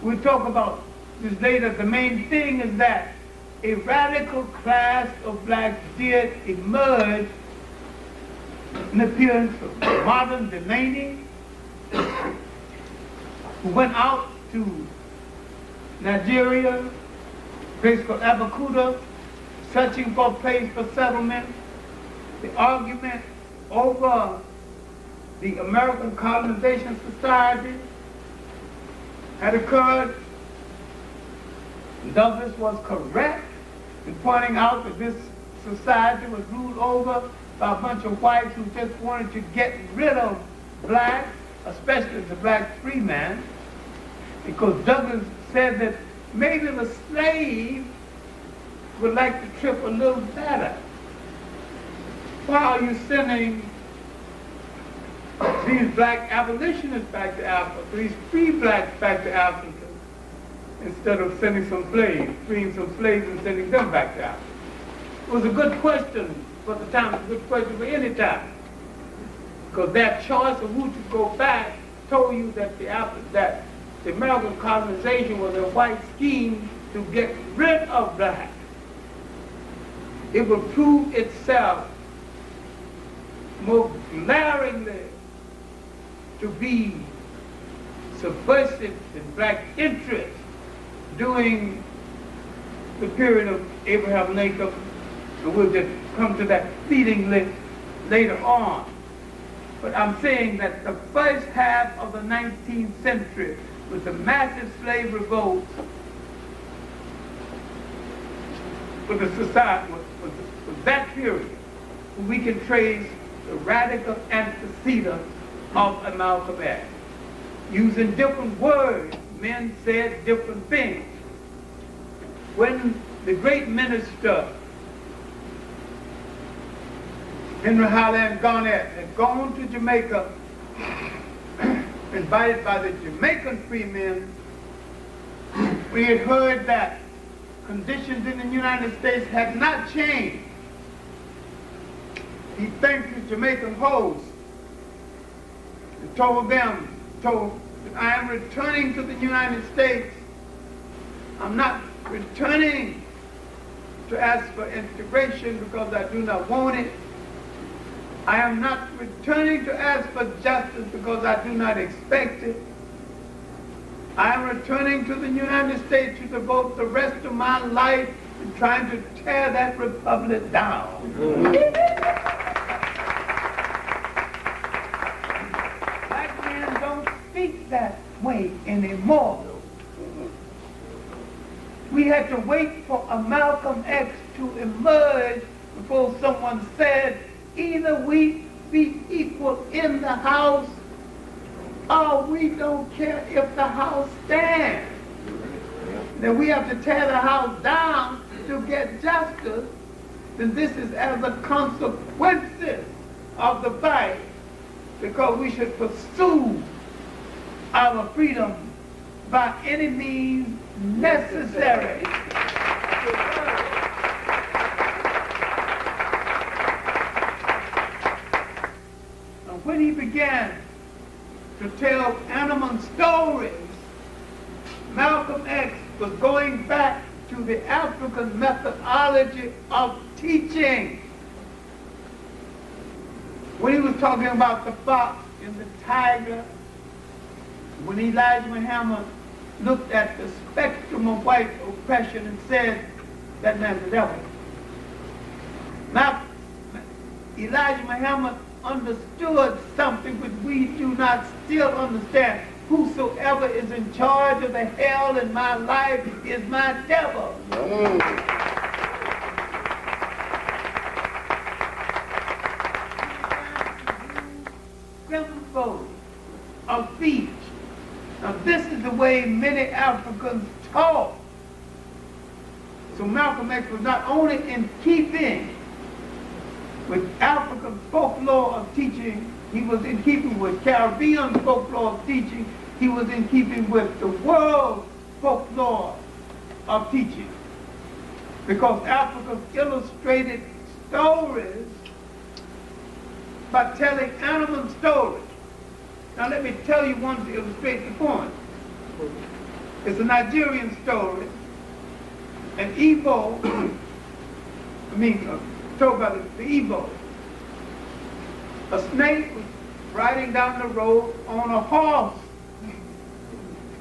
we'll talk about this later. The main thing is that a radical class of blacks did emerge in the appearance of Marvin Delaney, who went out to Nigeria, a place called Abeokuta, searching for a place for settlement. The argument over the American Colonization Society had occurred. Douglass was correct in pointing out that this society was ruled over by a bunch of whites who just wanted to get rid of blacks, especially the black free man, because Douglass said that maybe the slave would like to trip a little better. Why are you sending these black abolitionists back to Africa, these free blacks back to Africa, instead of sending some slaves, freeing some slaves and sending them back to Africa? It was a good question for the time, it's a good question for any time. Because that choice of who to go back told you that the American colonization was a white scheme to get rid of blacks. It will prove itself more glaringly to be subversive in black interest during the period of Abraham Lincoln, and we'll just come to that fleetingly later on. But I'm saying that the first half of the 19th century, with the massive slave revolts, with the society, with that period, we can trace the radical antecedents of Malcolm X. Using different words, men said different things. When the great minister, Henry Highland Garnett, had gone to Jamaica, invited by the Jamaican free men, we had heard that conditions in the United States had not changed. He thanked his Jamaican host and told them, I am returning to the United States. I'm not returning to ask for integration because I do not want it. I am not returning to ask for justice because I do not expect it. I am returning to the United States to devote the rest of my life in trying to tear that republic down. Black men don't speak that way anymore. We had to wait for a Malcolm X to emerge before someone said, either we be equal in the House or we don't care if the House stands. Then we have to tear the House down to get justice. Then this is as a consequences of the fight, because we should pursue our freedom by any means necessary. And when he began to tell animal stories, Malcolm X was going back to the African methodology of teaching. When he was talking about the fox and the tiger, when Elijah Muhammad looked at the spectrum of white oppression and said, that man's the devil. Now, Elijah Muhammad understood something which we do not still understand. Whosoever is in charge of the hell in my life is my devil. Symbol of speech. Now this is the way many Africans talk. So Malcolm X was not only in keeping with African folklore of teaching, he was in keeping with Caribbean folklore of teaching, he was in keeping with the world folklore of teaching. Because Africa illustrated stories by telling animal stories. Now let me tell you one to illustrate the point. It's a Nigerian story. An Igbo, told by the Igbo. A snake was riding down the road on a horse,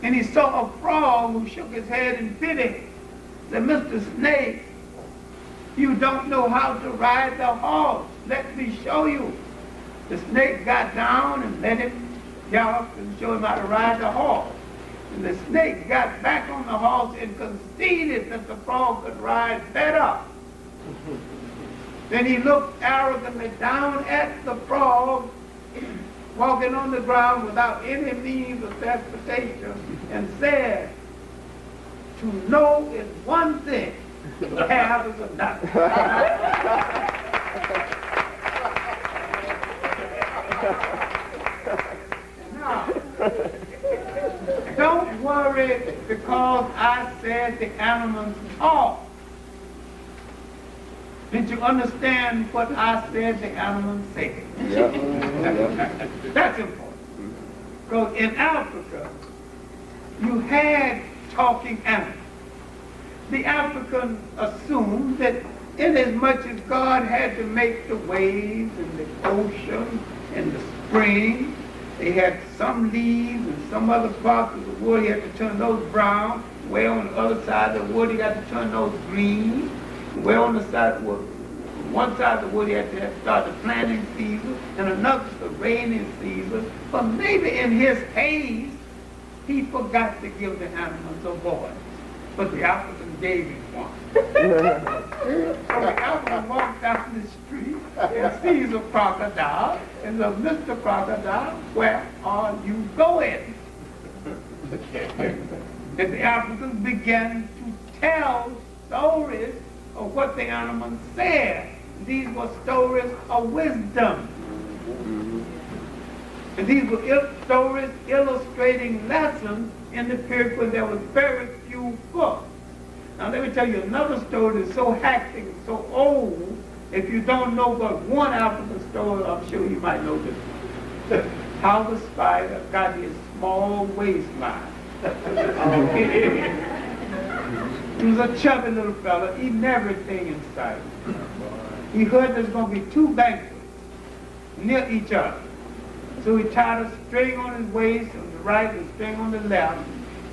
and he saw a frog who shook his head in pity. Said, Mr. Snake, you don't know how to ride the horse. Let me show you. The snake got down and let him gallop and show him how to ride the horse. And the snake got back on the horse and conceded that the frog could ride better. Then he looked arrogantly down at the frog, walking on the ground without any means of transportation, and said, to know is one thing, to have is another. Now, don't worry because I said the animals talk. Did you understand what I said the animals said? Yeah. That's important. Because in Africa, you had talking animals. The African assumed that inasmuch as God had to make the waves and the ocean and the spring, they had some leaves and some other parts of the wood, he had to turn those brown. Way on the other side of the wood, he had to turn those green. Way on the side of the wood, one side of the wood, he had to start the planting season, and another the rainy season. But maybe in his haste, he forgot to give the animals a voice. But the African gave him one. So the African walked down the street and sees a crocodile and says, Mr. Crocodile, where are you going? And the Africans began to tell stories of what the animals said. These were stories of wisdom. And these were stories illustrating lessons in the period when there was very few books. Now let me tell you another story that's so hectic and so old, if you don't know but one African story, I'm sure you might know this. How the spider got his small waistline. He was a chubby little fella, eating everything in sight. He heard there's going to be 2 banquets. near each other. So he tied a string on his waist on the right and a string on the left.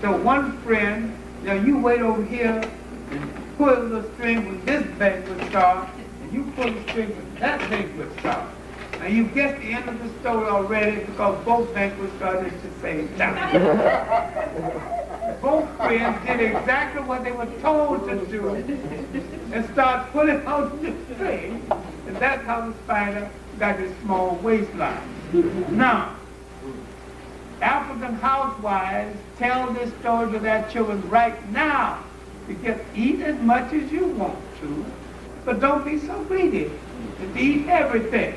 So one friend, now you wait over here and pull the string when this banquet starts, and you pull the string when that banquet starts. Now you get the end of the story already because both banquets started at the same time. Both friends did exactly what they were told to do and start pulling out the string, and that's how the spider got his small waistline. Now, African housewives tell this story to their children right now. You just eat as much as you want to, but don't be so greedy to eat everything.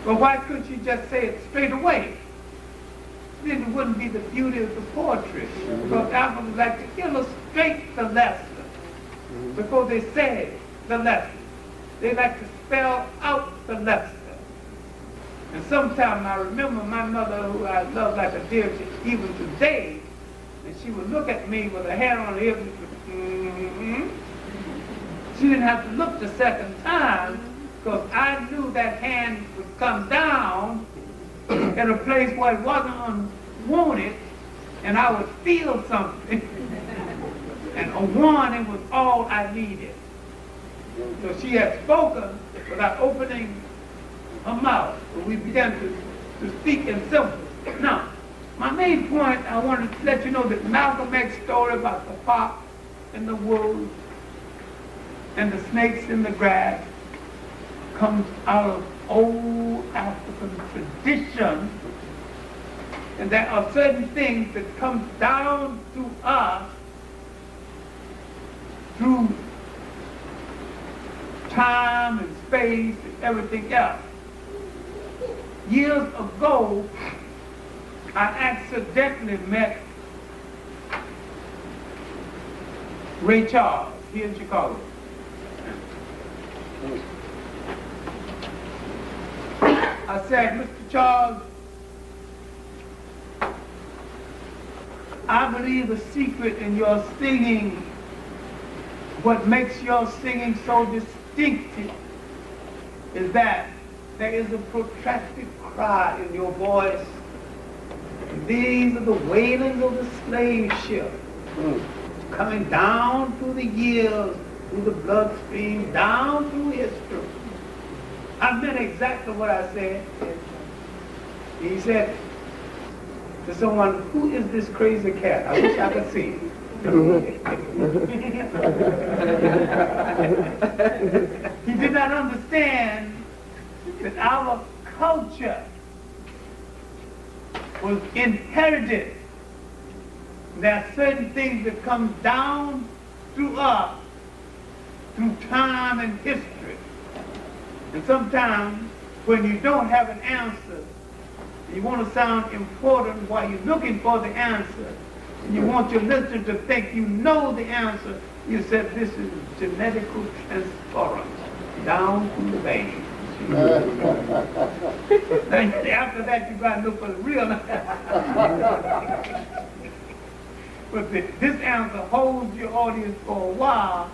But why couldn't you just say it straight away? Then it wouldn't be the beauty of the poetry. Because Africans like to illustrate the lesson before they say the lesson. They like to spell out the lesson. And sometimes I remember my mother, who I love like a deer, even today, and she would look at me with her hand on her hip, She didn't have to look the second time, because I knew that hand would come down in a place where it wasn't unwanted, and I would feel something. And a warning was all I needed. So she had spoken without opening her mouth. So we began to speak in symbols. Now, my main point, I wanted to let you know that Malcolm X's story about the fox and the wolves and the snakes in the grass comes out of old African tradition. And there are certain things that come down to us through time and space and everything else. Years ago, I accidentally met Ray Charles here in Chicago. I said, Mr. Charles, I believe the secret in your singing, what makes your singing so distinctive, is that there is a protracted cry in your voice. And these are the wailings of the slave ship, coming down through the years, through the bloodstream, down through history. I meant exactly what I said. He said to someone, who is this crazy cat? I wish I could see him. He did not understand that our culture was inherited. There are certain things that come down through us, through time and history. And sometimes when you don't have an answer, you want to sound important while you're looking for the answer, and you want your listener to think you know the answer, you said this is genetical transference down through the veins. After that, you got to look for the real answer. But this answer holds your audience for a while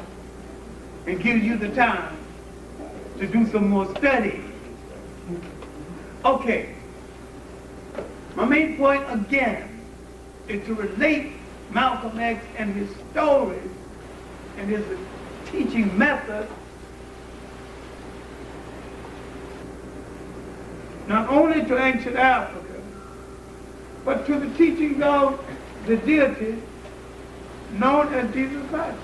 and gives you the time to do some more study. Okay. My main point again is to relate Malcolm X and his stories and his teaching method not only to ancient Africa, but to the teachings of the deity known as Jesus Christ.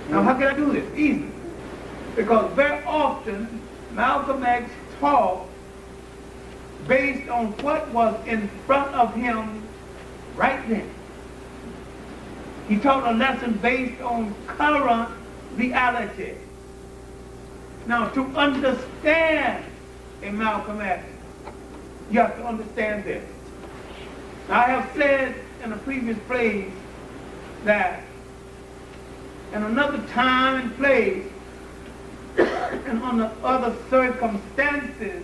Now, how can I do this? Easy. Because very often, Malcolm X taught based on what was in front of him right then. He taught a lesson based on current reality. Now, to understand a Malcolm X, you have to understand this. Now, I have said in a previous place that in another time and place and under other circumstances,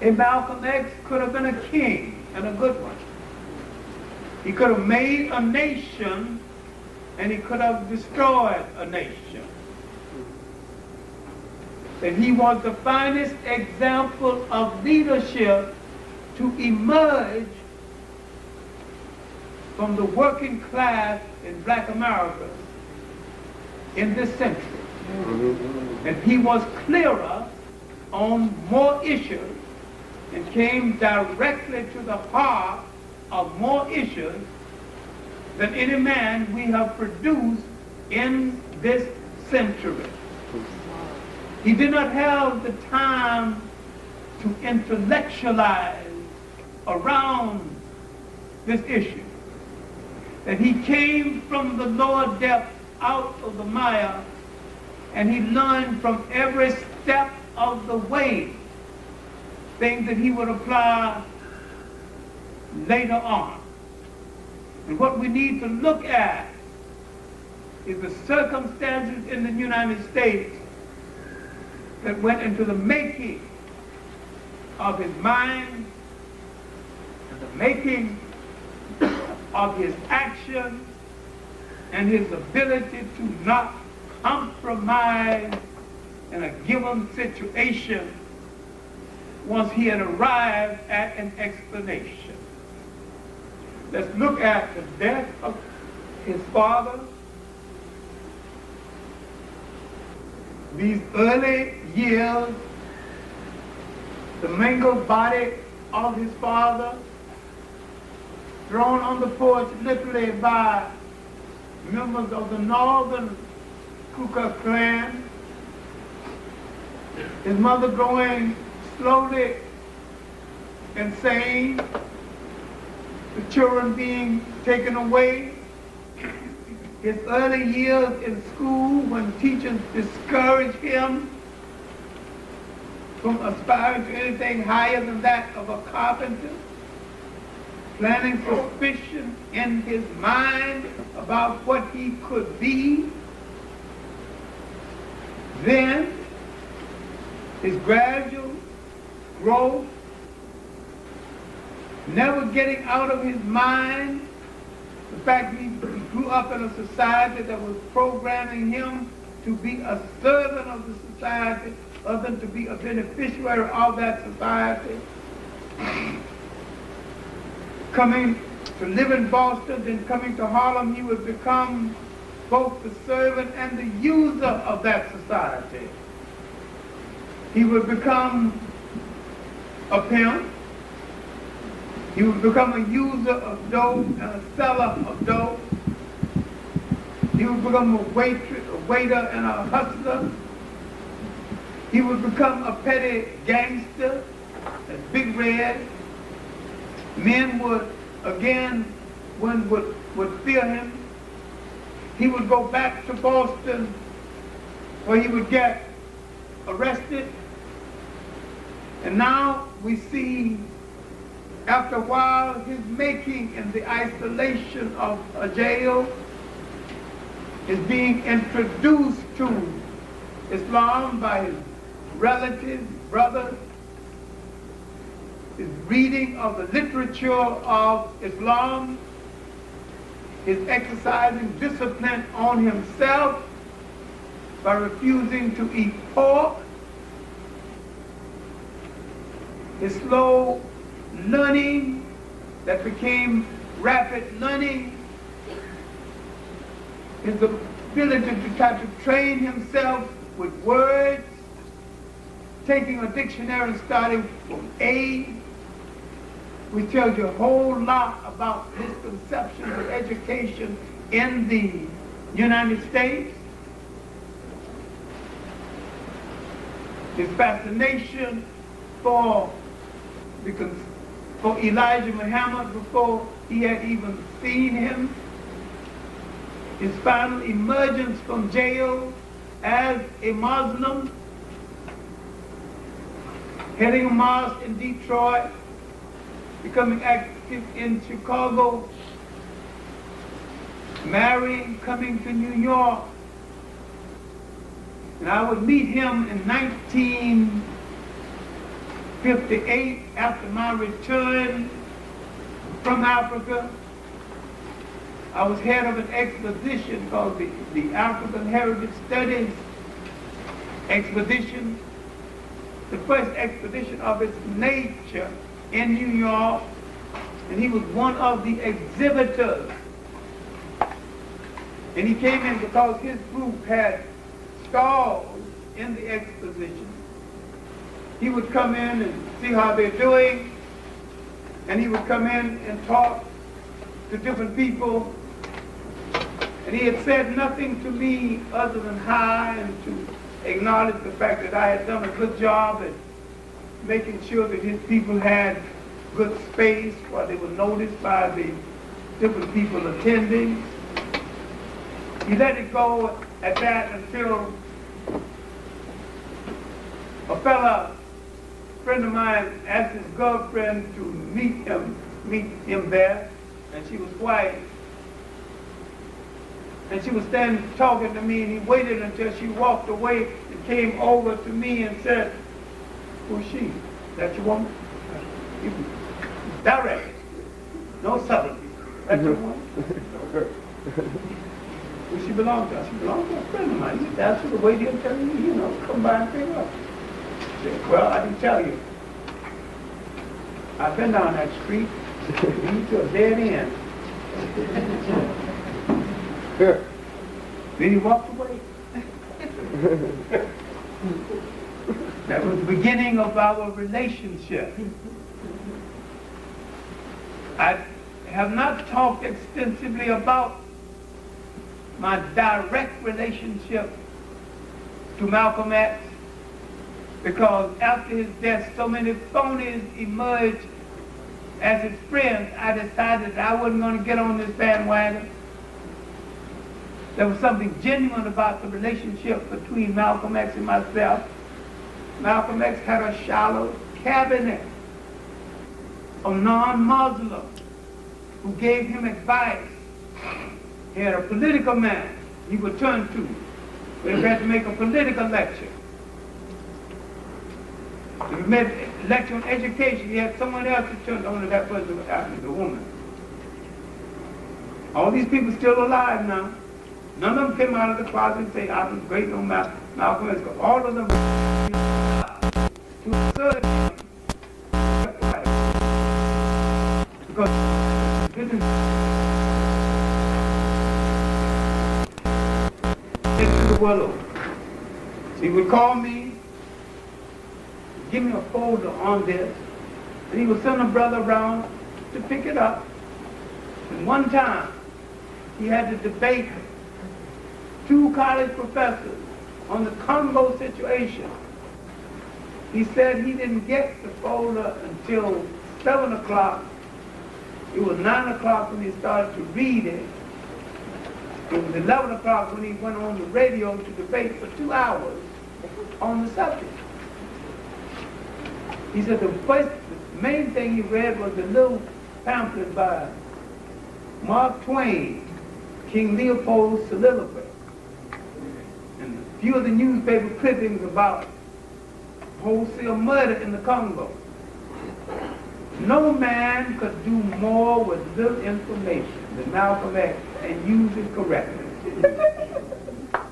a Malcolm X could have been a king, and a good one. He could have made a nation, and he could have destroyed a nation. that he was the finest example of leadership to emerge from the working class in Black America in this century. And he was clearer on more issues and came directly to the heart of more issues than any man we have produced in this century. He did not have the time to intellectualize around this issue. That he came from the lower depths out of the mire, and he learned from every step of the way things that he would apply later on. And what we need to look at is the circumstances in the United States that went into the making of his mind, and the making of his action, and his ability to not compromise in a given situation once he had arrived at an explanation. Let's look at the death of his father. These early years, the mangled body of his father, thrown on the porch literally by members of the Northern Ku Klux Klan, his mother growing slowly insane, the children being taken away, his early years in school when teachers discouraged him from aspiring to anything higher than that of a carpenter, planting suspicion in his mind about what he could be. Then his gradual growth, never getting out of his mind the fact that he grew up in a society that was programming him to be a servant of the society other than to be a beneficiary of that society. Coming to live in Boston, then coming to Harlem, he would become both the servant and the user of that society. He would become a pimp. He would become a user of dope and a seller of dope. He would become a waiter and a hustler. He would become a petty gangster, that's Big Red. Men would, again, one would fear him. He would go back to Boston where he would get arrested. And now we see, after a while, his making in the isolation of a jail is being introduced to Islam by his relatives, brothers, his reading of the literature of Islam, his exercising discipline on himself by refusing to eat pork, his slow learning that became rapid learning, his ability to try to train himself with words, taking a dictionary and starting from A, which tells you a whole lot about misconceptions of education in the United States. His fascination for Elijah Muhammad before he had even seen him. His final emergence from jail as a Muslim, heading a mosque in Detroit, becoming active in Chicago, marrying, coming to New York. And I would meet him in 1958 after my return from Africa. I was head of an expedition called the African Heritage Studies Expedition, the first expedition of its nature in New York, and he was one of the exhibitors. And he came in because his group had stalls in the exposition. He would come in and see how they're doing, and he would come in and talk to different people. And he had said nothing to me other than hi and to acknowledge the fact that I had done a good job at making sure that his people had good space while they were noticed by the different people attending. He let it go at that until a friend of mine asked his girlfriend to meet him there, and she was white. And she was standing talking to me, and he waited until she walked away and came over to me and said, "Who's she? That your woman?" Direct. No subtlety. That's your woman? Who she belong to? She belongs to a friend of mine. He said, "That's the way they'll tell you, come by and pick her up." I said, "Well, I can tell you. I've been down that street, lead to a dead end." Then he walked away. That was the beginning of our relationship. I have not talked extensively about my direct relationship to Malcolm X, because after his death, so many phonies emerged as his friends. I decided that I wasn't going to get on this bandwagon. There was something genuine about the relationship between Malcolm X and myself. Malcolm X had a shallow cabinet of non-Muslims who gave him advice. He had a political man he would turn to when he had to make a political lecture. If he made a lecture on education, he had someone else to turn to. Only that person was happening, the woman. All these people still alive now. None of them came out of the closet and say, "I was great on Malcolm X." All of them to assert him. Because into the world over. So he would call me, give me a folder on this, and he would send a brother around to pick it up. And one time, he had to debate two college professors on the Congo situation. He said he didn't get the folder until 7 o'clock. It was 9 o'clock when he started to read it. It was 11 o'clock when he went on the radio to debate for 2 hours on the subject. He said the main thing he read was a little pamphlet by Mark Twain, King Leopold's Soliloquy, and a few of the newspaper clippings about wholesale murder in the Congo. No man could do more with little information than Malcolm X and use it correctly.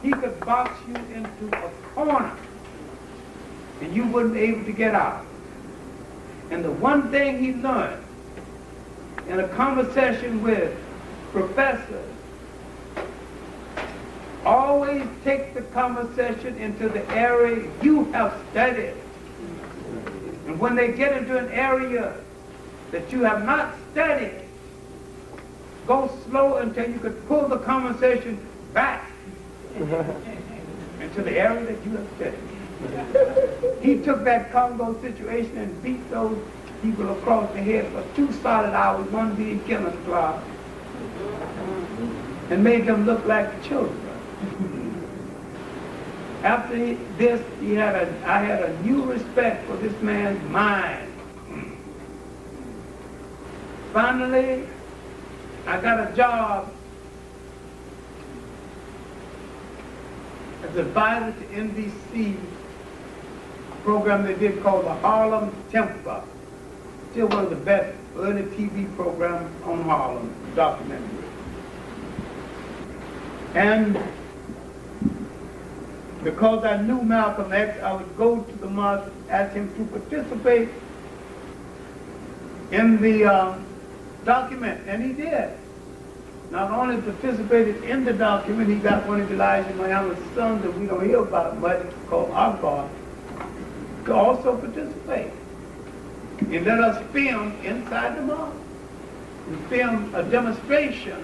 He could box you into a corner and you wouldn't be able to get out. And the one thing he learned in a conversation with professors, always take the conversation into the area you have studied. And when they get into an area that you have not studied, go slow until you could pull the conversation back into the area that you have studied. He took that Congo situation and beat those people across the head for 2 solid hours, one being Kenneth Clarke, and made them look like children. After this, I had a new respect for this man's mind. Finally, I got a job as advisor to NBC, a program they did called the Harlem Temper. Still one of the best early TV programs on Harlem, documentary. And Because I knew Malcolm X, I would go to the march, ask him to participate in the document, and he did. Not only participated in the document, he got one of Elijah Muhammad's sons that we don't hear about much, called Akbar, to also participate. He let us film inside the mosque. We filmed a demonstration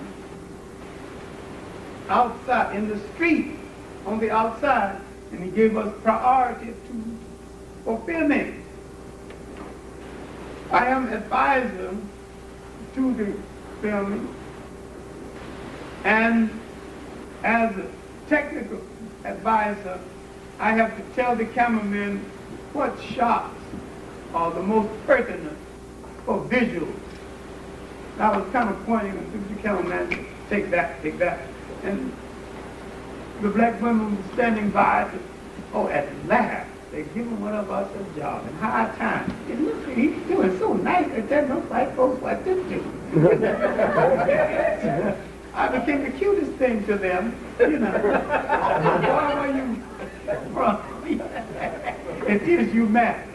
outside, in the street, on the outside, and he gave us priority for filming. I am advisor to the filming, and as a technical advisor, I have to tell the cameramen what shots are the most pertinent for visuals. I was kind of pointing to the cameraman, take that, and the black women were standing by. Oh, at last, they given one of us a job in high time. And look, he's doing so nice. They tell those white folks what to do. I became the cutest thing to them, you know. Why were you from? It is you mad.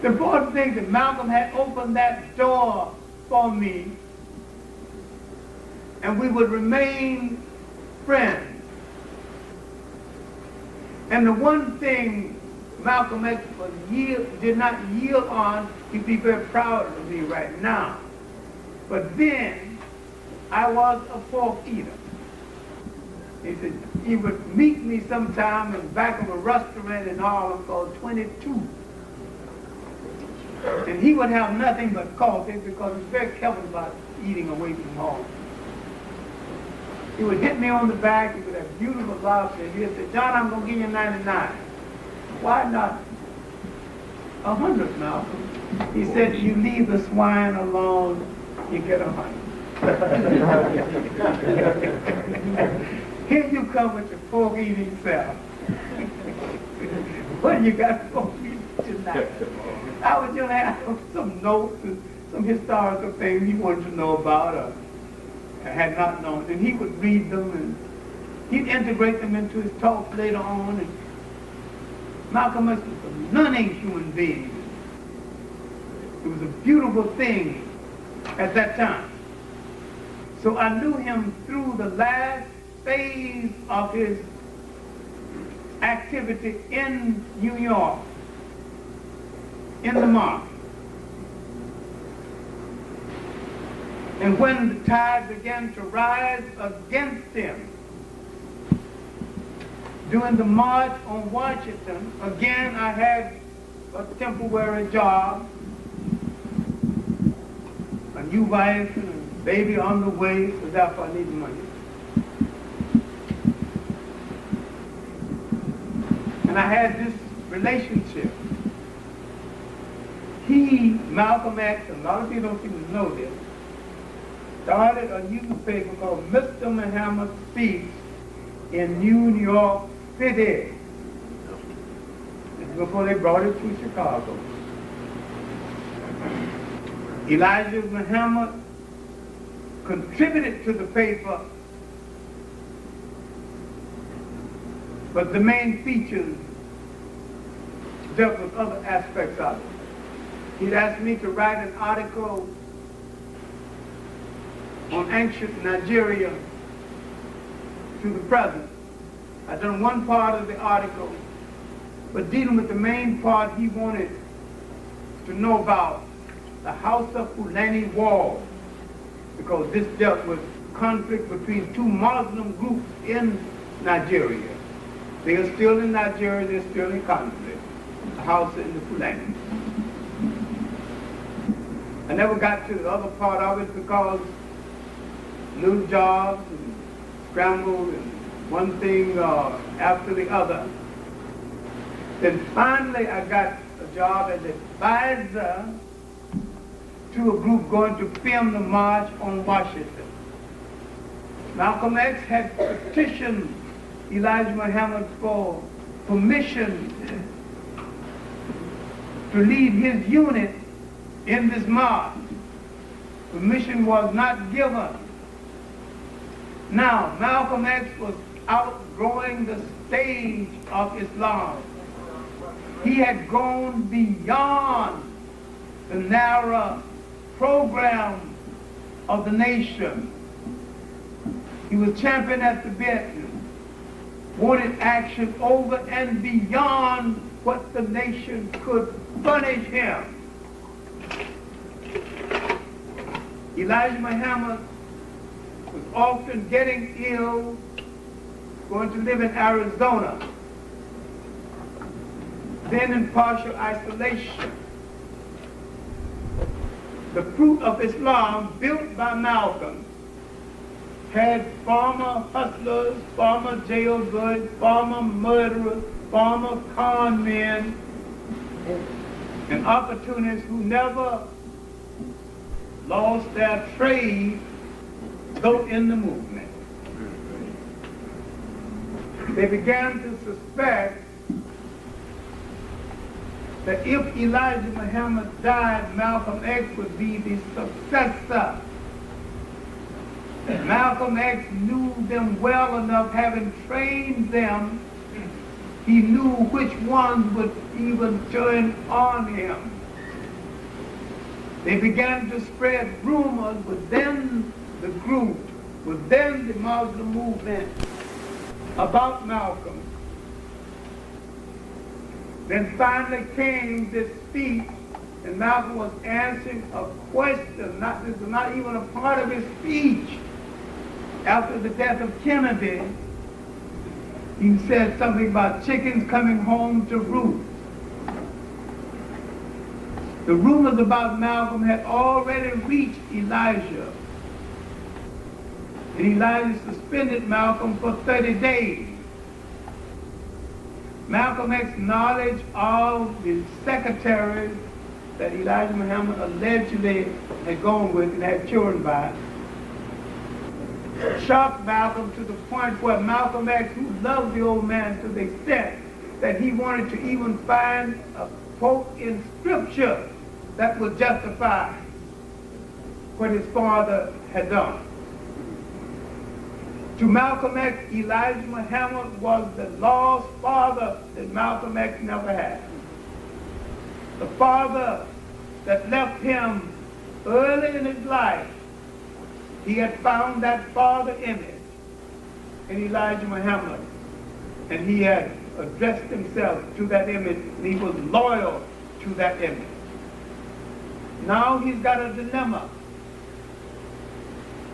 The important thing that Malcolm had opened that door for me, and we would remain friends. And the one thing Malcolm X did not yield on, he'd be very proud of me right now. But then, I was a pork eater. He said he would meet me sometime in the back of a restaurant in Harlem called 22. And he would have nothing but coffee because he's very careful about eating away from home. He would hit me on the back, he would have beautiful lobster, and he'd say, John, I'm going to give you 99. Why not 100, Malcolm? He said, you leave the swine alone, you get 100. Here you come with your pork eating self. What you got for me tonight? I was going to have some notes and some historical things he wanted to know about or had not known. And he would read them and he'd integrate them into his talks later on. And Malcolm X was a learning human being. It was a beautiful thing at that time. So I knew him through the last phase of his activity in New York, in the march. And when the tide began to rise against him, during the march on Washington, again I had a temporary job, a new wife and a baby on the way, so therefore I need money. And I had this relationship. He, Malcolm X, a lot of people don't even know this, started a newspaper called Mr. Muhammad Speaks in New York City. This is before they brought it to Chicago. Elijah Muhammad contributed to the paper, but the main features dealt with other aspects of it. He'd asked me to write an article on ancient Nigeria to the present. I'd done one part of the article, but dealing with the main part, he wanted to know about the House of Fulani War, because this dealt with conflict between two Muslim groups in Nigeria. They are still in Nigeria, they're still in conflict, the House and the Fulani. I never got to the other part of it because little jobs and scrambled and one thing after the other. Then finally I got a job as advisor to a group going to film the march on Washington. Malcolm X had petitioned Elijah Muhammad for permission to lead his unit in this march. Permission was not given. Now, Malcolm X was outgrowing the stage of Islam. He had gone beyond the narrow program of the nation. He was champing at the bit, wanted action over and beyond what the nation could furnish him. Elijah Muhammad was often getting ill, going to live in Arizona, then in partial isolation. The fruit of Islam, built by Malcolm, had former hustlers, former jailbirds, former murderers, former con men, and opportunists who never lost their trade, though in the movement. They began to suspect that if Elijah Muhammad died, Malcolm X would be the successor. Malcolm X knew them well enough, having trained them, he knew which ones would even turn on him. They began to spread rumors within the group, within the Muslim movement, about Malcolm. Then finally came this speech, and Malcolm was answering a question. This was not even a part of his speech. After the death of Kennedy, he said something about chickens coming home to roost. The rumors about Malcolm had already reached Elijah. And Elijah suspended Malcolm for 30 days. Malcolm X knowledge of the secretaries that Elijah Muhammad allegedly had gone with and had children by shocked Malcolm to the point where Malcolm X, who loved the old man to the extent that he wanted to even find a quote in scripture that would justify what his father had done. To Malcolm X, Elijah Muhammad was the lost father that Malcolm X never had. The father that left him early in his life. He had found that father image in Elijah Muhammad, and he had addressed himself to that image, and he was loyal to that image. Now he's got a dilemma.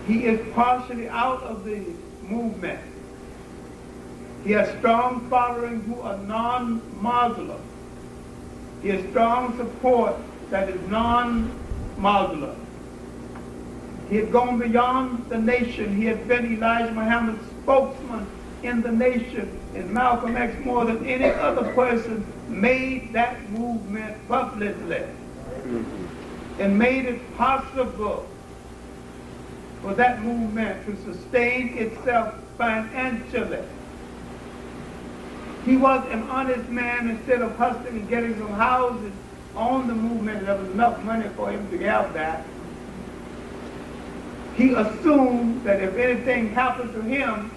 He is partially out of the movement. He has strong following who are non-Muslim. He has strong support that is non-Muslim. He had gone beyond the nation. He had been Elijah Muhammad's spokesman in the nation. And Malcolm X, more than any other person, made that movement publicly. And made it possible for that movement to sustain itself financially. He was an honest man. Instead of hustling and getting some houses on the movement, there was enough money for him to have that. He assumed that if anything happened to him,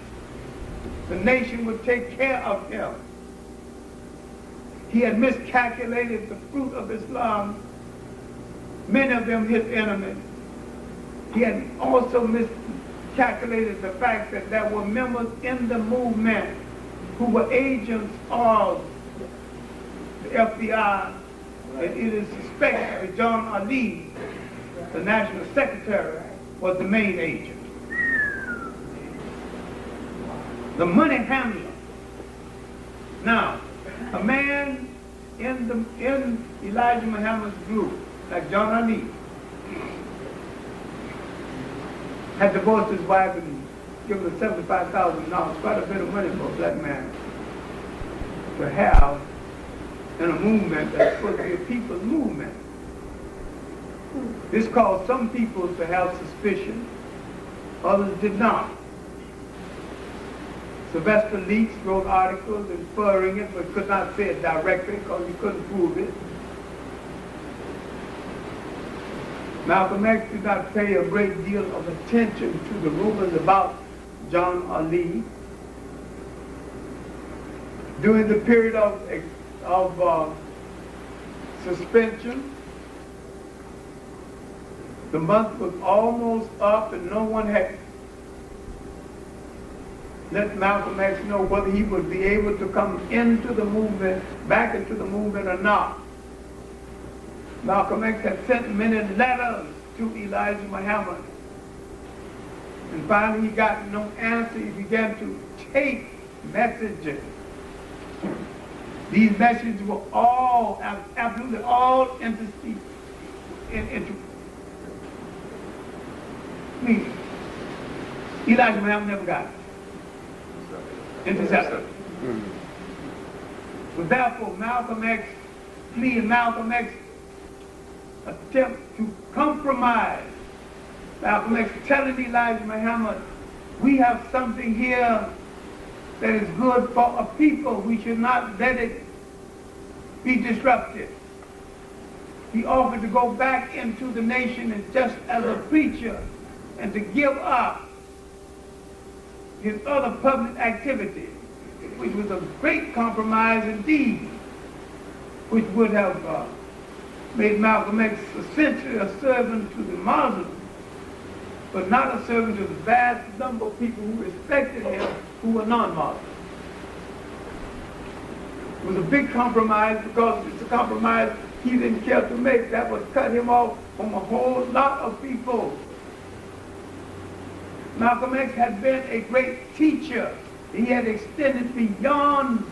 the nation would take care of him. He had miscalculated the fruit of Islam, many of them his enemies. He had also miscalculated the fact that there were members in the movement who were agents of the FBI, and it is suspected that John Ali, the national secretary, was the main agent. The money handler. Now, a man in Elijah Muhammad's group, like John Ali, had divorced his wife and given her $75,000, quite a bit of money for a black man to have in a movement that's supposed to be a people's movement. This caused some people to have suspicion, others did not. Sylvester Leach wrote articles inferring it, but could not say it directly because he couldn't prove it. Malcolm X did not pay a great deal of attention to the rumors about John Ali. During the period of suspension, the month was almost up and no one had let Malcolm X know whether he would be able to come into the movement, back into the movement or not. Malcolm X had sent many letters to Elijah Muhammad. And finally he got no answer. He began to take messages. These messages were all, absolutely all interceded. Elijah Muhammad never got it. Intercepted. So therefore Malcolm X plea and Malcolm X attempt to compromise. Malcolm X telling Elijah Muhammad, we have something here that is good for a people. We should not let it be disrupted. He offered to go back into the nation and just as a preacher and to give up his other public activities, which was a great compromise indeed, which would have made Malcolm X essentially a servant to the Muslims, but not a servant to the vast number of people who respected him who were non-Muslims. It was a big compromise because it's a compromise he didn't care to make. That would cut him off from a whole lot of people. Malcolm X had been a great teacher. He had extended beyond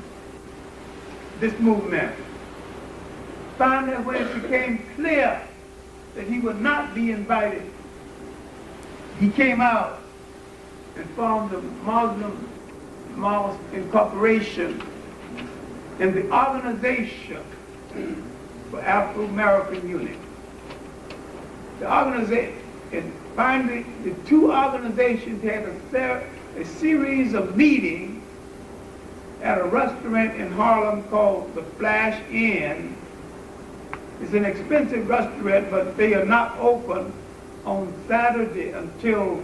this movement. Finally, when it became clear that he would not be invited, he came out and formed the Muslim Mosque Incorporation and the Organization for Afro-American Unity. The organization, and finally, the two organizations had a series of meetings at a restaurant in Harlem called the Flash Inn. It's an expensive restaurant, but they are not open on Saturday until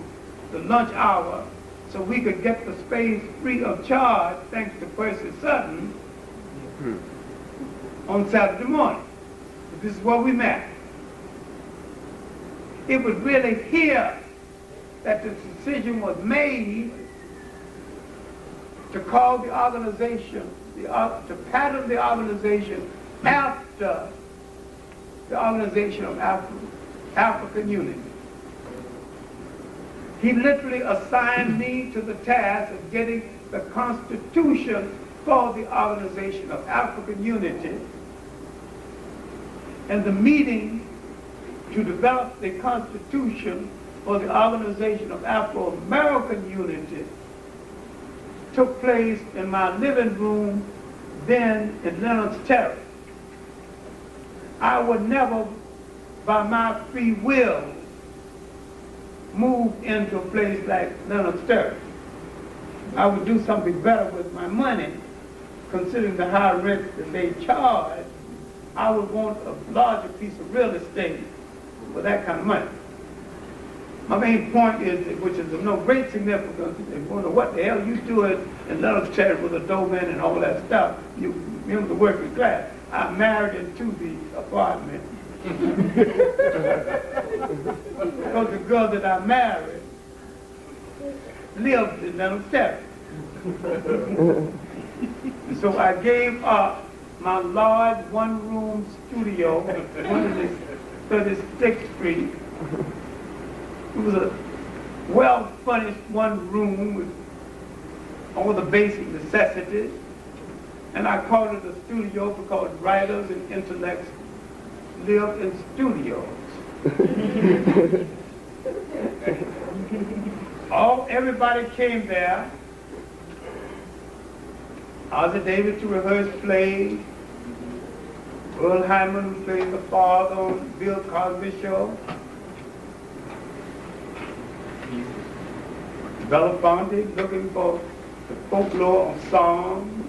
the lunch hour, so we could get the space free of charge, thanks to Percy Sutton, on Saturday morning. This is where we met. It was really here that the decision was made to call the organization, to pattern the organization after the Organization of African Unity. He literally assigned me to the task of getting the constitution for the Organization of African Unity, and the meeting to develop the constitution for the Organization of Afro-American Unity took place in my living room then in Leonard's Terrace. I would never, by my free will, move into a place like Leonard's Terrace. I would do something better with my money, considering the high rent that they charge. I would want a larger piece of real estate for that kind of money. My main point is, which is of no great significance, if you wonder what the hell you doing in Leonard's Terrace with a doorman and all that stuff, you in the working class. I married into the apartment. Because the girl that I married lived in Leonard's Terrace. So I gave up my large one-room studio, 136th Street. It was a well-furnished one room with all the basic necessities. And I called it a studio because writers and intellects live in studios. Everybody came there. Arthur Davis to rehearse plays. Earl Hyman, who played the father on Bill Cosby show. Belafonte looking for the folklore of song.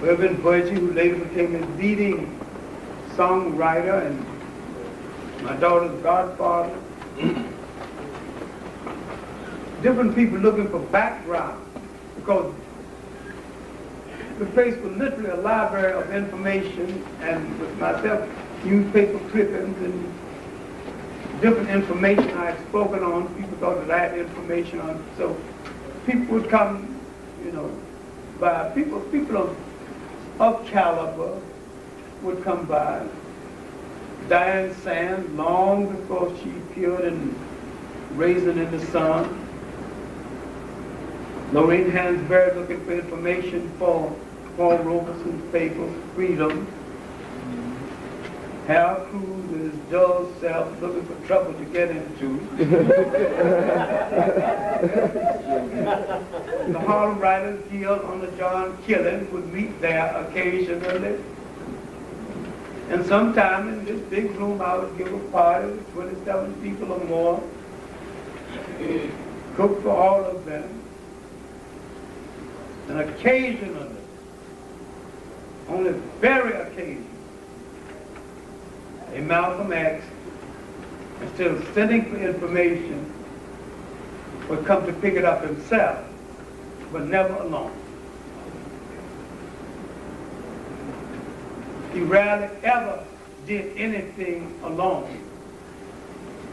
Irving Berger, who later became a leading songwriter and my daughter's godfather. different people looking for background, because the place was literally a library of information, and with myself, newspaper clippings and different information I had spoken on. People thought that I had information on, so people would come, you know, by people of caliber would come by. Diane Sands, long before she appeared in Raisin in the Sun. Lorraine Hansberry looking for information for Paul Robeson's paper, Freedom. Harold Cruz and his dull self looking for trouble to get into. The Harlem Writers Guild on the John Killing would meet there occasionally. And sometime in this big room I would give a party with 27 people or more, cook for all of them. And occasionally, only very occasionally, a Malcolm X, instead of sending for information, would come to pick it up himself, but never alone. He rarely ever did anything alone.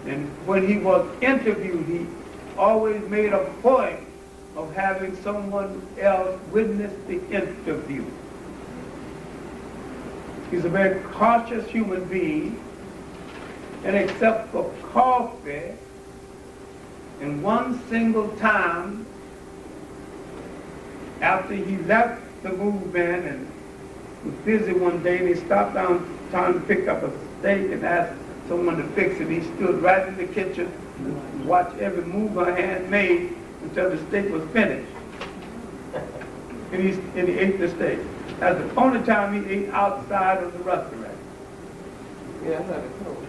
And when he was interviewed, he always made a point of having someone else witness the interview. He's a very cautious human being, and except for coffee, and one single time after he left the movement and was busy one day, and he stopped downtown to pick up a steak and asked someone to fix it. He stood right in the kitchen and watched every move her hand made until the steak was finished. And he ate the steak. That's the only time he ate outside of the restaurant. Yeah, I had it cool.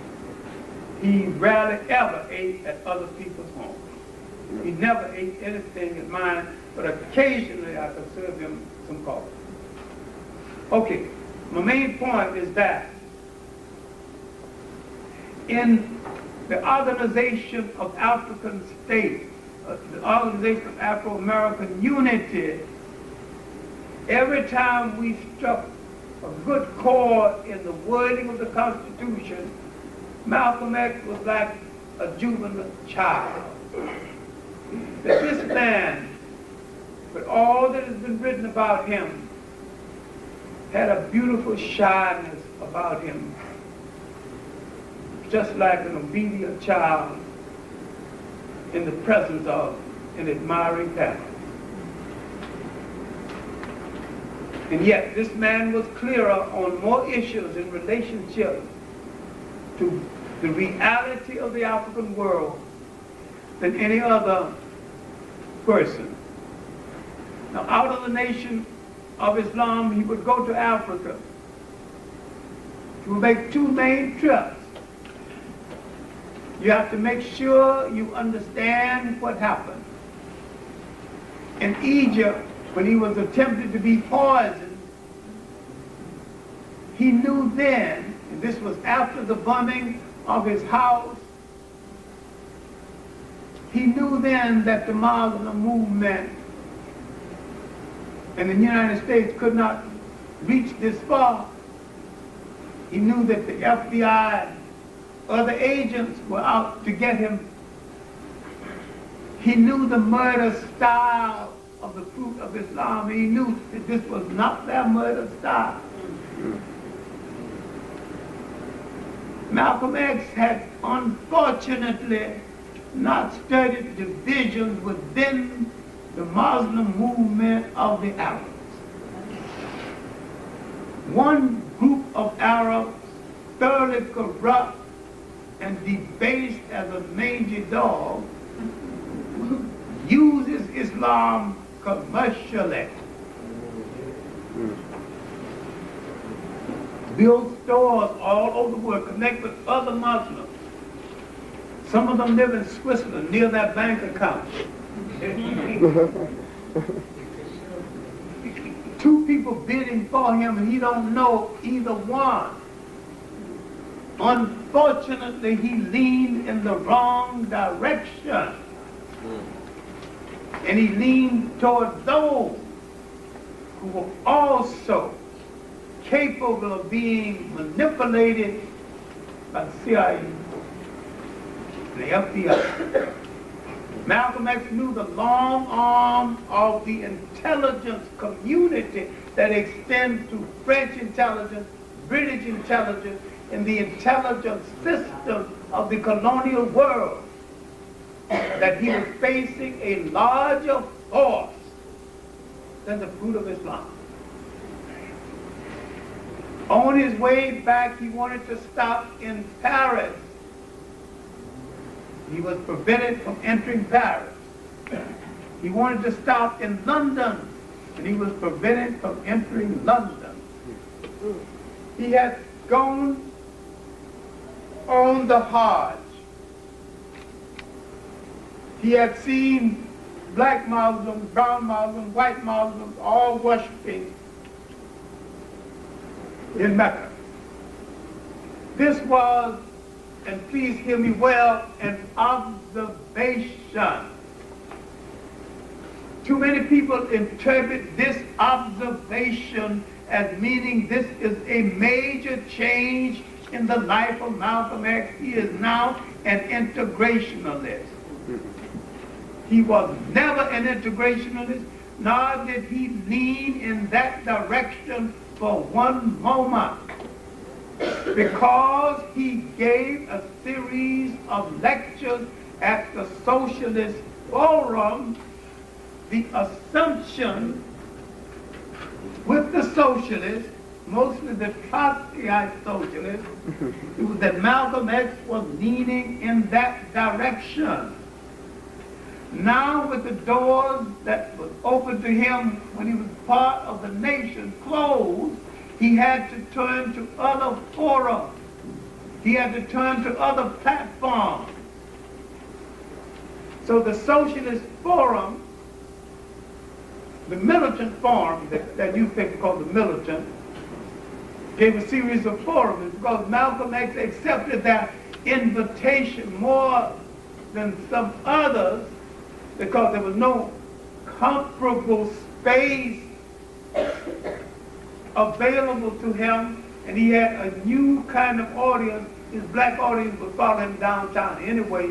He rarely ever ate at other people's homes. He never ate anything at mine, but occasionally I could serve him some coffee. Okay, my main point is that in the Organization of African States, the Organization of Afro-American Unity, every time we struck a good chord in the wording of the Constitution, Malcolm X was like a juvenile child. That this man, with all that has been written about him, had a beautiful shyness about him, just like an obedient child in the presence of an admiring parent. And yet this man was clearer on more issues in relationship to the reality of the African world than any other person. Now, out of the nation of Islam, he would go to Africa. He would make two main trips. You have to make sure you understand what happened. In Egypt, when he was attempted to be poisoned, he knew then, and this was after the bombing of his house, he knew then that the Muslim movement in the United States could not reach this far. He knew that the FBI, other agents were out to get him. He knew the murder style of the fruit of Islam. He knew that this was not their murder style. Malcolm X had unfortunately not studied divisions within the Muslim movement of the Arabs. One group of Arabs, thoroughly corrupt and debased as a mangy dog, uses Islam commercially. Build stores all over the world, connect with other Muslims. Some of them live in Switzerland near their bank account. Two people bidding for him and he don't know either one. Unfortunately, he leaned in the wrong direction. And he leaned toward those who were also capable of being manipulated by the CIA and the FBI. Malcolm X knew the long arm of the intelligence community that extends to French intelligence, British intelligence, and the intelligence system of the colonial world, that he was facing a larger force than the fruit of Islam. On his way back, he wanted to stop in Paris. He was prevented from entering Paris. He wanted to stop in London, and he was prevented from entering London. He had gone on the Hajj. He had seen black Muslims, brown Muslims, white Muslims, all worshiping in Mecca. This was, and please hear me well, an observation. Too many people interpret this observation as meaning this is a major change in the life of Malcolm X. He is now an integrationalist. He was never an integrationalist, nor did he lean in that direction for one moment, because he gave a series of lectures at the Socialist Forum. The assumption with the socialists, mostly the Trotskyite socialists, it was that Malcolm X was leaning in that direction. Now with the doors that was open to him when he was part of the nation closed, he had to turn to other forums. He had to turn to other platforms. So the Socialist Forum, the militant forum that newspaper called the Militant, gave a series of forums because Malcolm X accepted that invitation more than some others, because there was no comparable space available to him, and he had a new kind of audience. His black audience would follow him downtown anyway,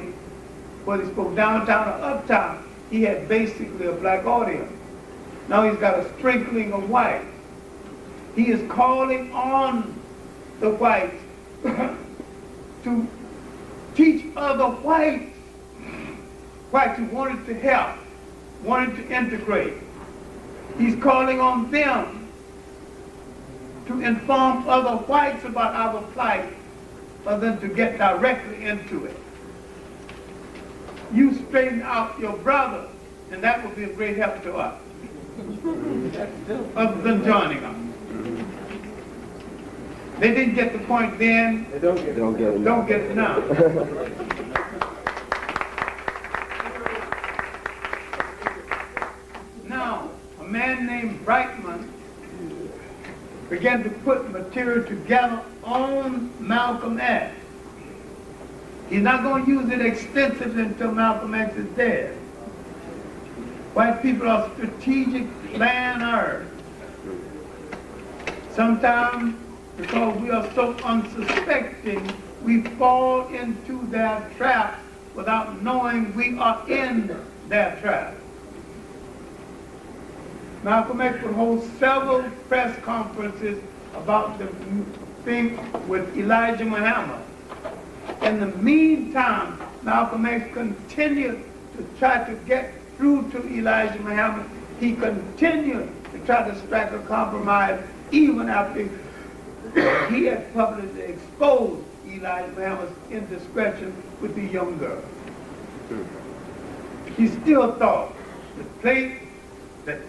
whether he spoke downtown or uptown. He had basically a black audience. Now he's got a sprinkling of white. He is calling on the whites to teach other whites who wanted to help, wanted to integrate. He's calling on them to inform other whites about our plight rather than to get directly into it. You straighten out your brother, and that will be a great help to us, other than joining them. They didn't get the point then. They don't get it now. Now, a man named Brightman began to put material together on Malcolm X. He's not going to use it extensively until Malcolm X is dead. White people are strategic planners. Sometimes, because we are so unsuspecting, we fall into their trap without knowing we are in their trap. Malcolm X would hold several press conferences about the thing with Elijah Muhammad. In the meantime, Malcolm X continued to try to get through to Elijah Muhammad. He continued to try to strike a compromise even after he had publicly exposed Elijah Muhammad's indiscretion with the young girl. He still thought the place that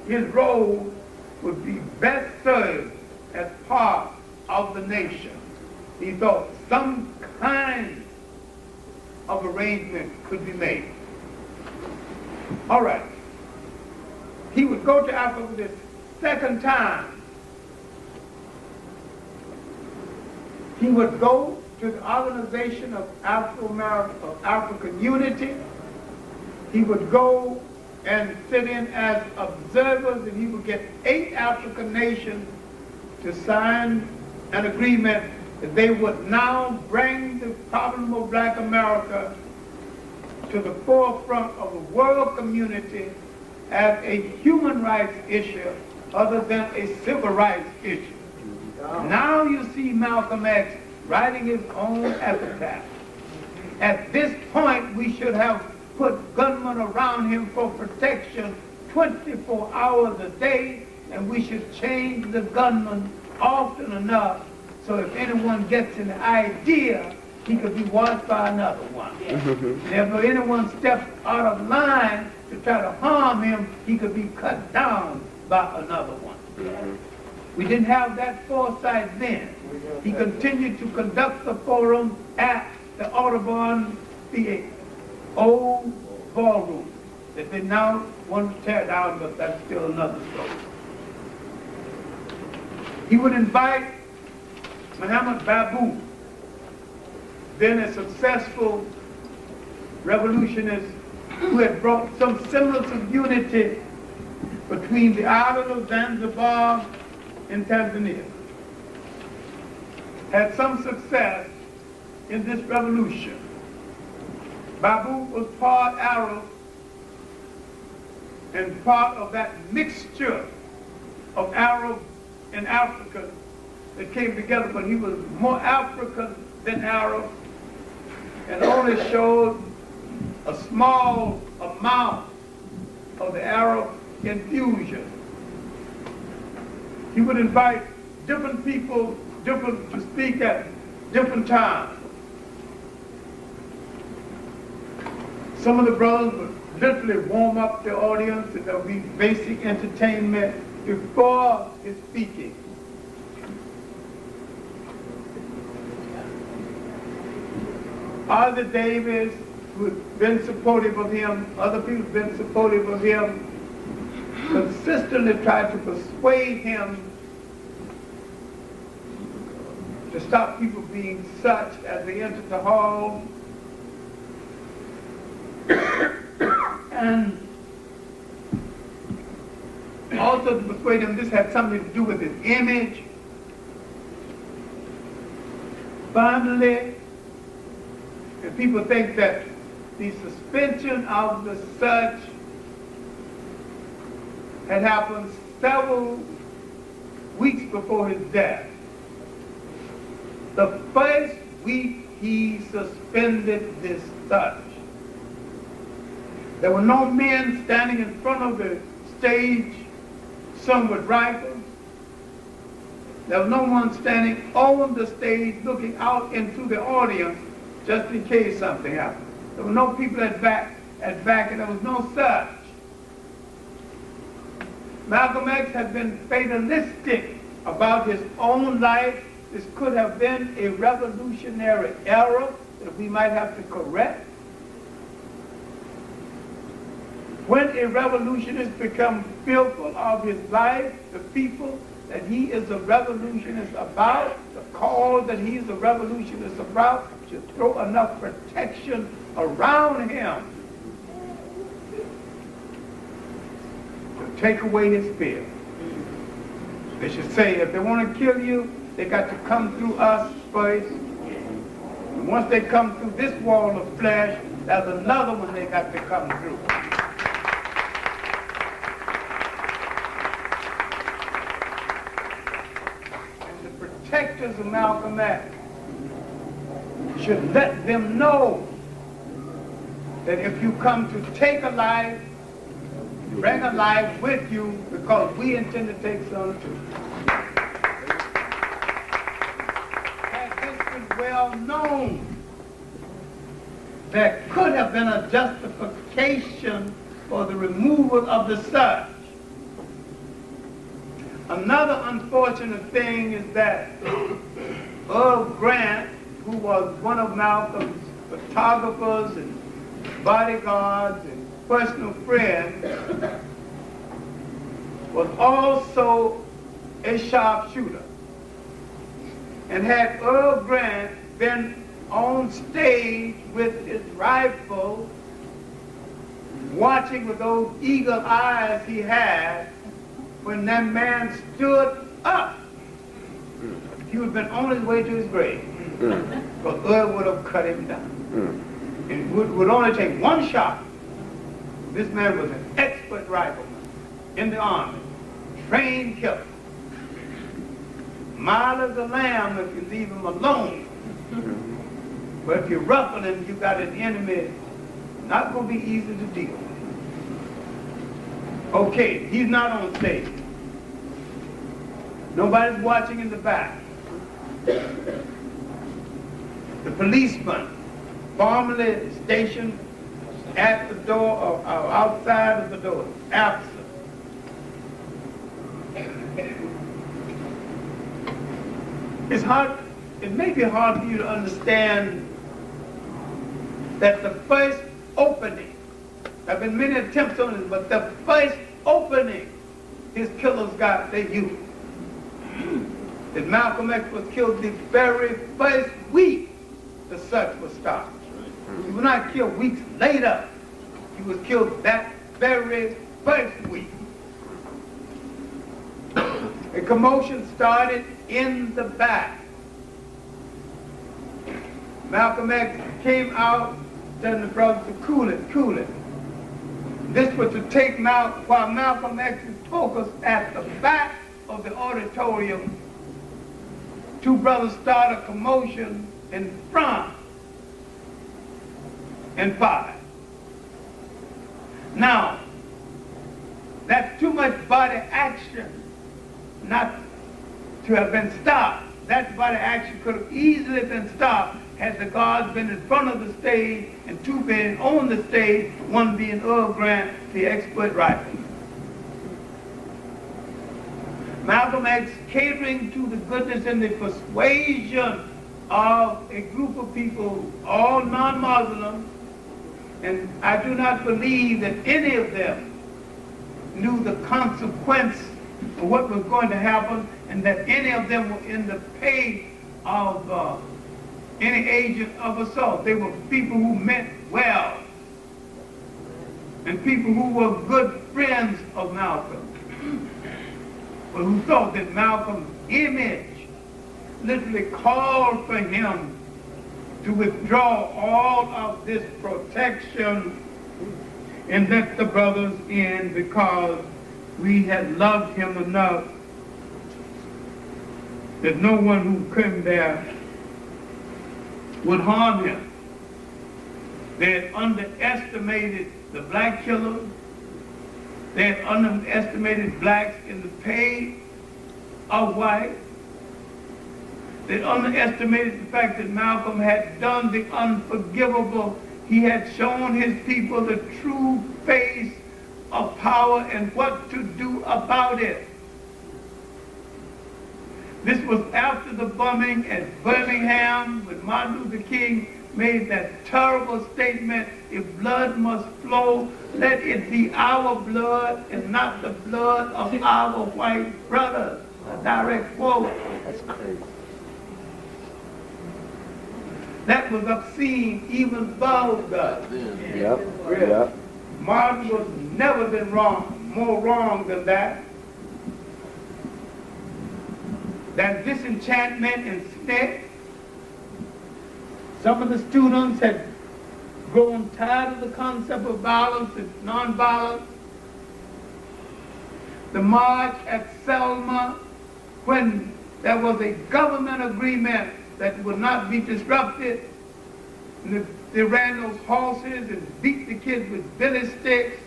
his role would be best served as part of the nation. He thought some kind of arrangement could be made. All right. He would go to Africa this second time. He would go to the Organization of African Unity. He would go and sit in as observers, and he would get 8 African nations to sign an agreement that they would now bring the problem of Black America to the forefront of the world community as a human rights issue other than a civil rights issue. Now you see Malcolm X writing his own epitaph. At this point, we should have put gunmen around him for protection 24 hours a day, and we should change the gunman often enough so if anyone gets an idea, he could be watched by another one. And if anyone steps out of line to try to harm him, he could be cut down by another one. We didn't have that foresight then. He continued to conduct the forum at the Audubon Theater, old ballroom that they now want to tear down, but that's still another story. He would invite Muhammad Babu, then a successful revolutionist who had brought some semblance of unity between the island of Zanzibar and Tanzania, had some success in this revolution. Babu was part Arab and part of that mixture of Arab and African that came together, but he was more African than Arab and only showed a small amount of the Arab infusion. He would invite different people to speak at different times. Some of the brothers would literally warm up the audience, and there would be basic entertainment before his speaking. Arthur Davis, who had been supportive of him, other people have been supportive of him, consistently tried to persuade him to stop people being such as they entered the hall. And also to persuade him this had something to do with his image. Finally, and people think that the suspension of the such had happened several weeks before his death. The first week he suspended this such, there were no men standing in front of the stage, some with rifles. There was no one standing on the stage looking out into the audience just in case something happened. There were no people at back, and there was no such. Malcolm X had been fatalistic about his own life. This could have been a revolutionary error that we might have to correct. When a revolutionist becomes fearful of his life, the people that he is a revolutionist about, the cause that he is a revolutionist about, should throw enough protection around him to take away his fear. They should say, if they want to kill you, they got to come through us first. And once they come through this wall of flesh, there's another one they got to come through. And the protectors of Malcolm X should let them know that if you come to take a life, bring a life with you, because we intend to take some too. Had this been well known, there could have been a justification for the removal of the such. Another unfortunate thing is that Earl Grant, who was one of Malcolm's photographers and bodyguards and personal friend, was also a sharpshooter. And had Earl Grant been on stage with his rifle, watching with those eagle eyes he had when that man stood up. He would have been on his way to his grave. Because Ur would have cut him down. It would only take one shot. This man was an expert rifleman in the army, trained killer. Mild as a lamb if you leave him alone. But if you ruffle him, you got an enemy not going to be easy to deal with. Okay, he's not on stage. Nobody's watching in the back. The policeman, formerly stationed at the door or outside of the door, absent. It's hard, it may be hard for you to understand that the first opening, there have been many attempts on this, but the first opening his killers got, they used. That Malcolm X was killed the very first week the search was started. He was not killed weeks later. He was killed that very first week. A commotion started in the back. Malcolm X came out telling the brothers to cool it, cool it. This was to take while Malcolm X is focused at the back of the auditorium. Two brothers started a commotion in front and fired. Now, that's too much body action not to have been stopped. That body action could have easily been stopped had the guards been in front of the stage and two being on the stage, one being Earl Grant, the expert rifleman. Malcolm X catering to the goodness and the persuasion of a group of people, all non-Muslims, and I do not believe that any of them knew the consequence of what was going to happen, and that any of them were in the pay of any agent of assault. They were people who meant well, and people who were good friends of Malcolm, but who thought that Malcolm's image literally called for him to withdraw all of this protection and let the brothers in, because we had loved him enough that no one who came there would harm him. They had underestimated the black killers. They had underestimated blacks in the pay of whites. They underestimated the fact that Malcolm had done the unforgivable. He had shown his people the true face of power and what to do about it. This was after the bombing at Birmingham when Martin Luther King made that terrible statement, if blood must flow, let it be our blood and not the blood of our white brothers. A direct quote. That's crazy. That was obscene, even vulgar. Yep. Yep. Martin was never been more wrong than that. That disenchantment and stick. Some of the students had grown tired of the concept of violence and nonviolence. The march at Selma, when there was a government agreement that would not be disrupted, and they ran those horses and beat the kids with billy sticks.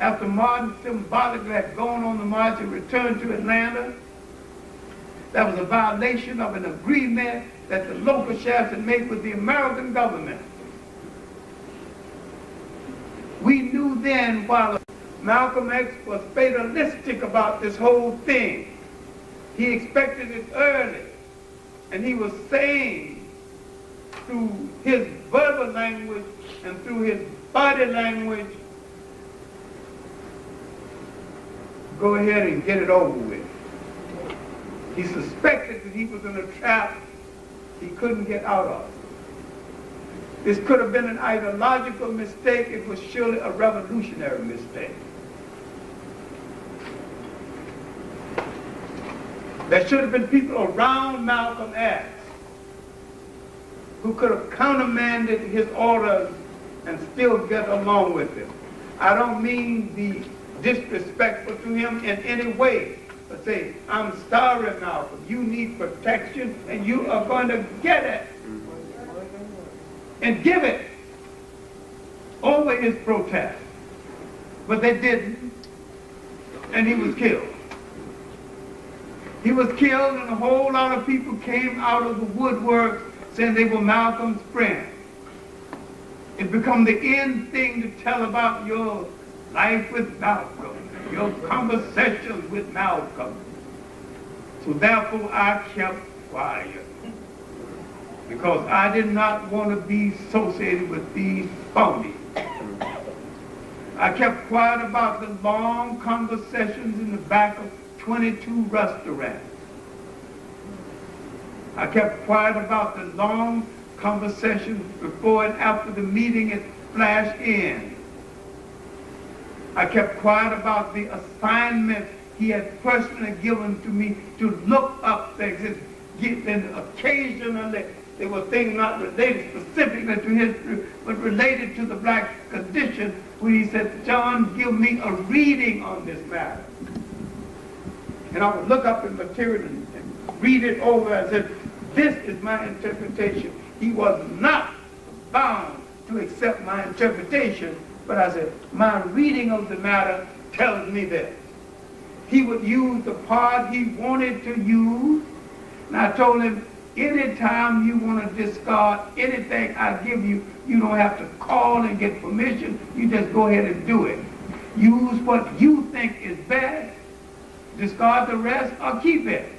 After Martin symbolically had gone on the march and returned to Atlanta, that was a violation of an agreement that the local sheriffs had made with the American government. We knew then, while Malcolm X was fatalistic about this whole thing, he expected it early, and he was saying through his verbal language and through his body language, go ahead and get it over with. He suspected that he was in a trap he couldn't get out of. This could have been an ideological mistake. It was surely a revolutionary mistake. There should have been people around Malcolm X who could have countermanded his orders and still get along with him. I don't mean be disrespectful to him in any way, but say, I'm sorry, Malcolm, you need protection and you are going to get it. And give it over his protest. But they didn't, and he was killed. He was killed, and a whole lot of people came out of the woodwork saying they were Malcolm's friends. It became the end thing to tell about your life with Malcolm, your conversations with Malcolm. So therefore I kept quiet, because I did not want to be associated with these phonies. I kept quiet about the long conversations in the back of 22 restaurants. I kept quiet about the long conversations before and after the meeting at Flash Inn. I kept quiet about the assignment he had personally given to me to look up things, and occasionally there were things not related specifically to history, but related to the black condition, when he said, John, give me a reading on this matter. And I would look up the material and read it over and said, this is my interpretation. He was not bound to accept my interpretation, but I said, my reading of the matter tells me this. He would use the part he wanted to use, and I told him, anytime you want to discard anything I give you, you don't have to call and get permission. You just go ahead and do it. Use what you think is best, discard the rest, or keep it.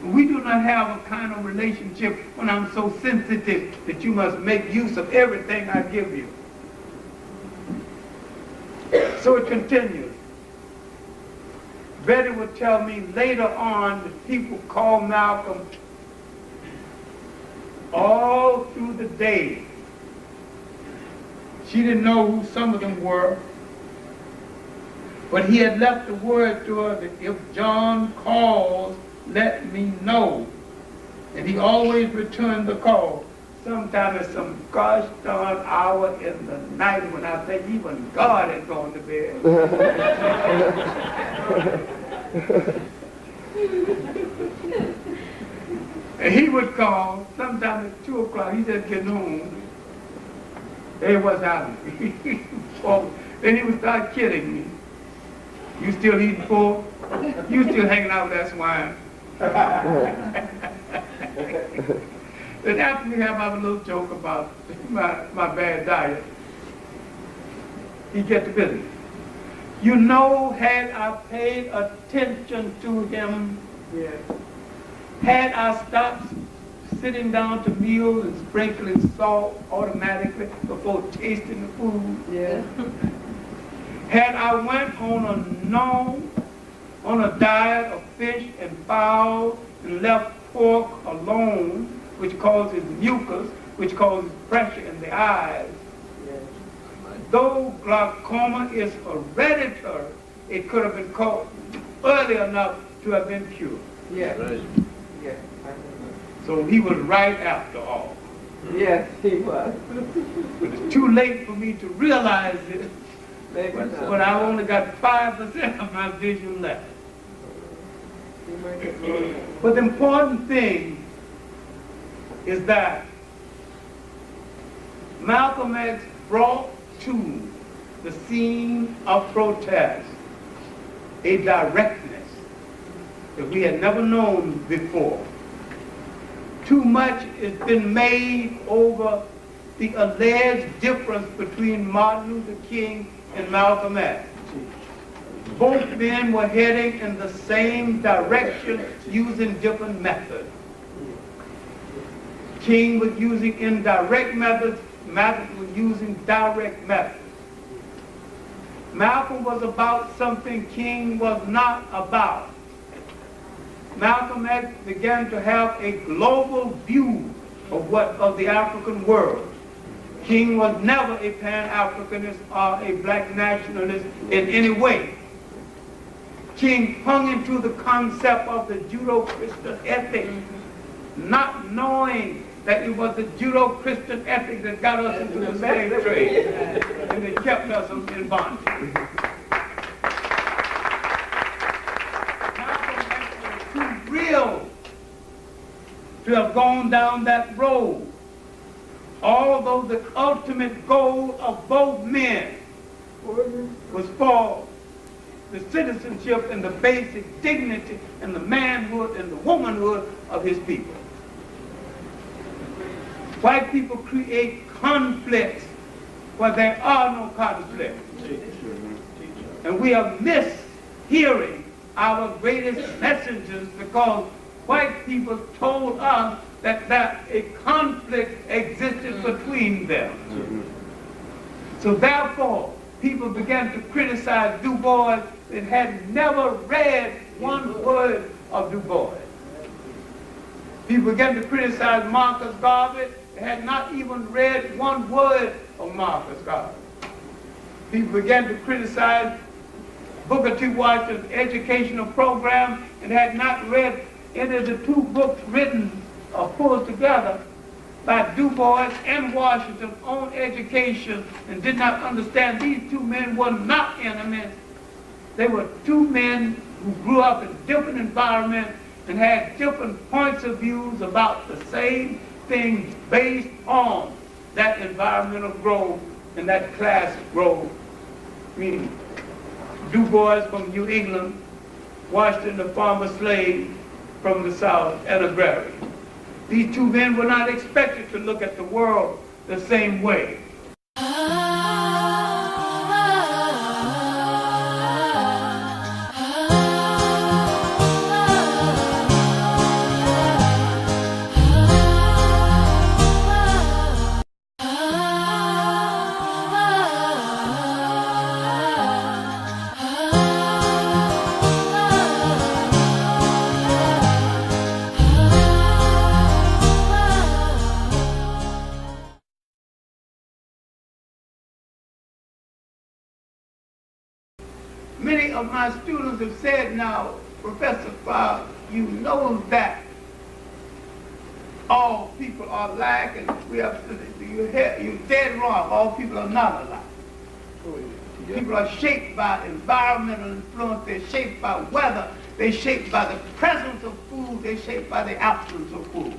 We do not have a kind of relationship when I'm so sensitive that you must make use of everything I give you. So it continues. Betty would tell me later on that people called Malcolm all through the day. She didn't know who some of them were, but he had left a word to her that if John calls, let me know. And he always returned the call. Sometimes at some gosh darn hour in the night when I think even God had gone to bed. And he would call, sometimes at 2 o'clock, he just getting home. Hey, what's happening? Oh, then he would start kidding me. You still eating pork? You still hanging out with that swine? Then after we have our little joke about my bad diet, he get to business. You know, had I paid attention to him, had I stopped sitting down to meals and sprinkling salt automatically before tasting the food, had I went on a diet of fish and fowl and left pork alone, which causes mucus, which causes pressure in the eyes, though glaucoma is hereditary, it could have been caught early enough to have been cured. So he was right after all. Yes, he was. But it's too late for me to realize it when I only got 5% of my vision left. But the important thing is that Malcolm X brought to the scene of protest a directness that we had never known before. Too much has been made over the alleged difference between Martin Luther King and Malcolm X. Both men were heading in the same direction using different methods. King was using indirect methods, Malcolm was using direct methods. Malcolm was about something King was not about. Malcolm X began to have a global view of the African world. King was never a Pan-Africanist or a black nationalist in any way. King hung into the concept of the Judeo-Christian ethic, not knowing that it was the Judeo-Christian ethic that got us into the slave trade and it kept us in bondage. Malcolm X was too real to have gone down that road, although the ultimate goal of both men was for the citizenship and the basic dignity and the manhood and the womanhood of his people. White people create conflicts where there are no conflicts. And we have missed hearing our greatest messengers because white people told us that a conflict existed between them. So therefore, people began to criticize Du Bois and had never read one word of Du Bois. People began to criticize Marcus Garvey and had not even read one word of Marcus Garvey. People began to criticize Booker T. Washington's educational program and had not read any of the two books written or pulled together by Du Bois and Washington on education and did not understand these two men were not enemies. They were two men who grew up in different environments and had different points of views about the same things based on that environmental growth and that class growth. Meaning Du Bois from New England, Washington the farmer slave from the South and agrarian. These two men were not expected to look at the world the same way. Many of my students have said now, Professor Clarke, you know that all people are alike, and you're dead wrong. All people are not alike. People are shaped by environmental influence. They're shaped by weather. They're shaped by the presence of food. They're shaped by the absence of food.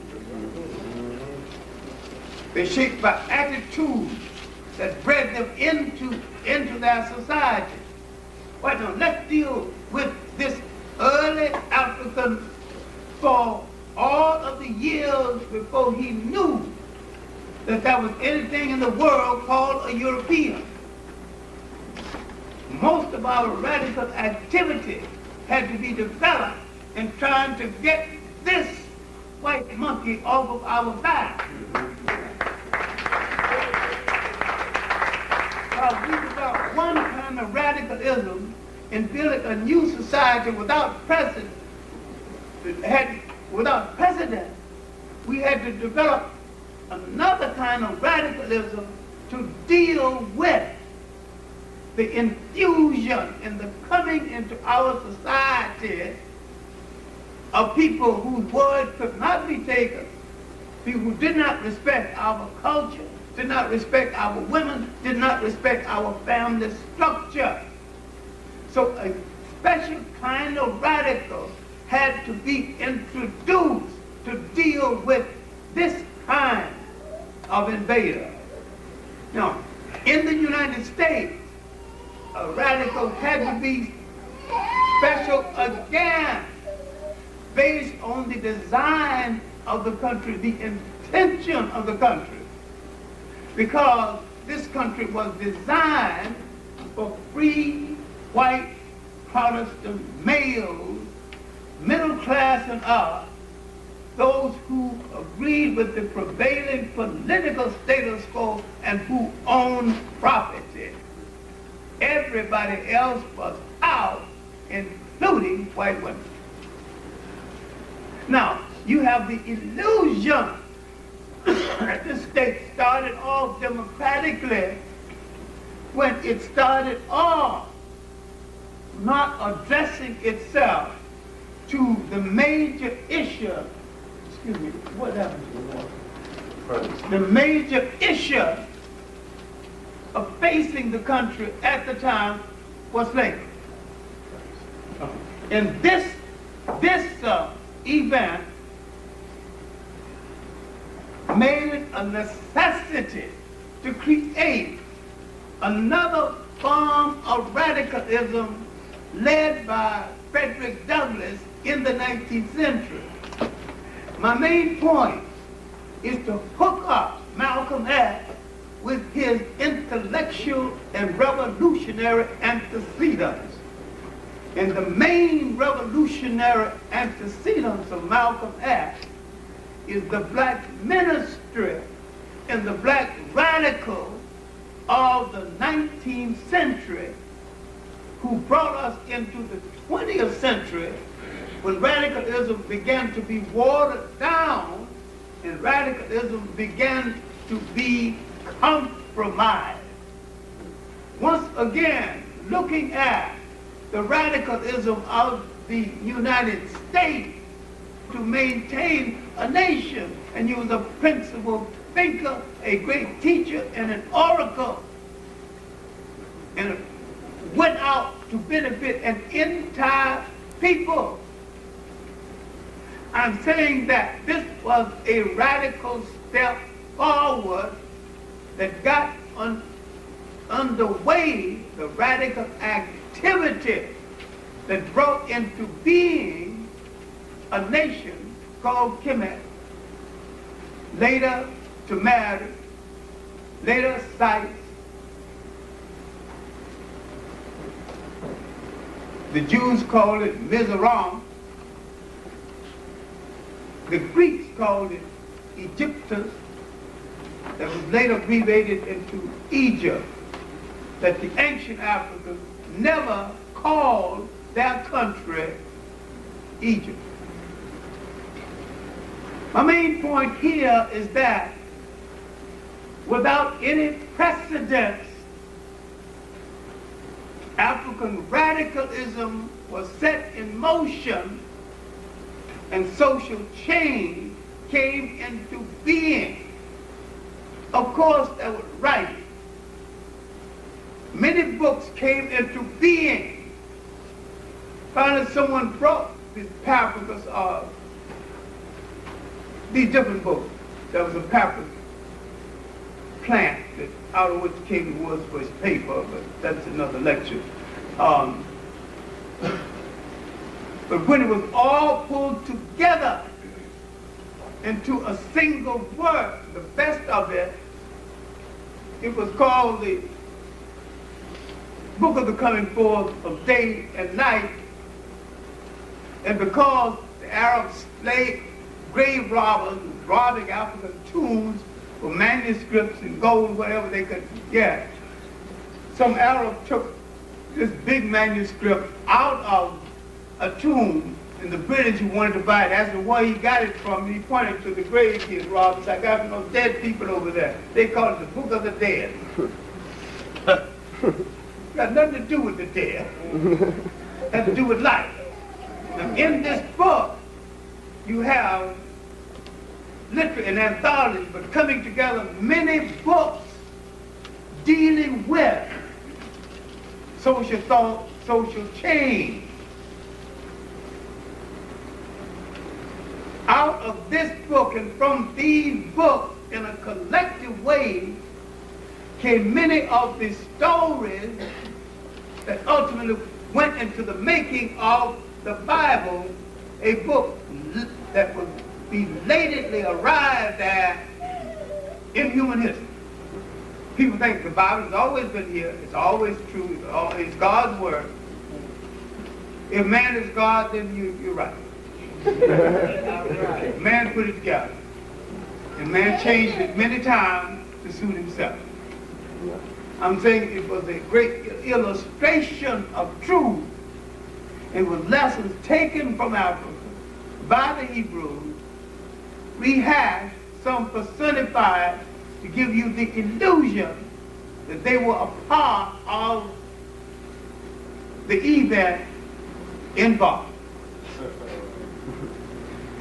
They're shaped by attitudes that bred them into their society. But now let's deal with this early African for all of the years before he knew that there was anything in the world called a European. Most of our radical activity had to be developed in trying to get this white monkey off of our back. We developed one kind of radicalism in building a new society without precedent. We had to develop another kind of radicalism to deal with the infusion and the coming into our society of people whose word could not be taken, people who did not respect our culture, did not respect our women, did not respect our family structure. So a special kind of radical had to be introduced to deal with this kind of invader. Now, in the United States, a radical had to be special again, based on the design of the country, the intention of the country. Because this country was designed for free, white, Protestant males, middle class and up, those who agreed with the prevailing political status quo and who owned property. Everybody else was out, including white women. Now, you have the illusion that this state started off democratically when it started off not addressing itself to the major issue, excuse me, what happened to the water? The major issue of facing the country at the time was slavery. And this event made it a necessity to create another form of radicalism led by Frederick Douglass in the 19th century. My main point is to hook up Malcolm X with his intellectual and revolutionary antecedents. And the main revolutionary antecedents of Malcolm X is the black ministry and the black radical of the 19th century who brought us into the 20th century when radicalism began to be watered down and radicalism began to be compromised. Once again, looking at the radicalism of the United States to maintain a nation, and he was a principled thinker, a great teacher, and an oracle, and went out to benefit an entire people. I'm saying that this was a radical step forward that got underway the radical activity that brought into being a nation called Kemet, later to marry, later Sites. The Jews called it Mizoram. The Greeks called it Egyptus, that was later abbreviated into Egypt, that the ancient Africans never called their country Egypt. My main point here is that without any precedence, African radicalism was set in motion and social change came into being. Of course, there was writing. Many books came into being. Finally, someone brought these papyrus of these different books. There was a papyrus plant that out of which came the woods for his paper, but that's another lecture. But when it was all pulled together into a single work, the best of it, it was called the Book of the Coming Forth of Day and Night. And because the Arab slave grave robbers were robbing African tombs for manuscripts and gold, whatever they could get, some Arab took this big manuscript out of a tomb, and the British who wanted to buy it asked him where he got it from, and he pointed to the grave he had robbed. He said, I got from those dead people over there. They call it the Book of the Dead. Got nothing to do with the dead. It has to do with life. Now, in this book, you have literally an anthology, but coming together many books dealing with social thought, social change. Out of this book and from these books, in a collective way, came many of the stories that ultimately went into the making of the Bible, a book that was belatedly arrived at in human history. People think the Bible has always been here, it's always true, it's God's word. If man is God, then you're right. Man put it together. And man changed it many times to suit himself. I'm saying it was a great illustration of truth. It was lessons taken from Africa by the Hebrews, rehashed, some personified to give you the illusion that they were a part of the event involved.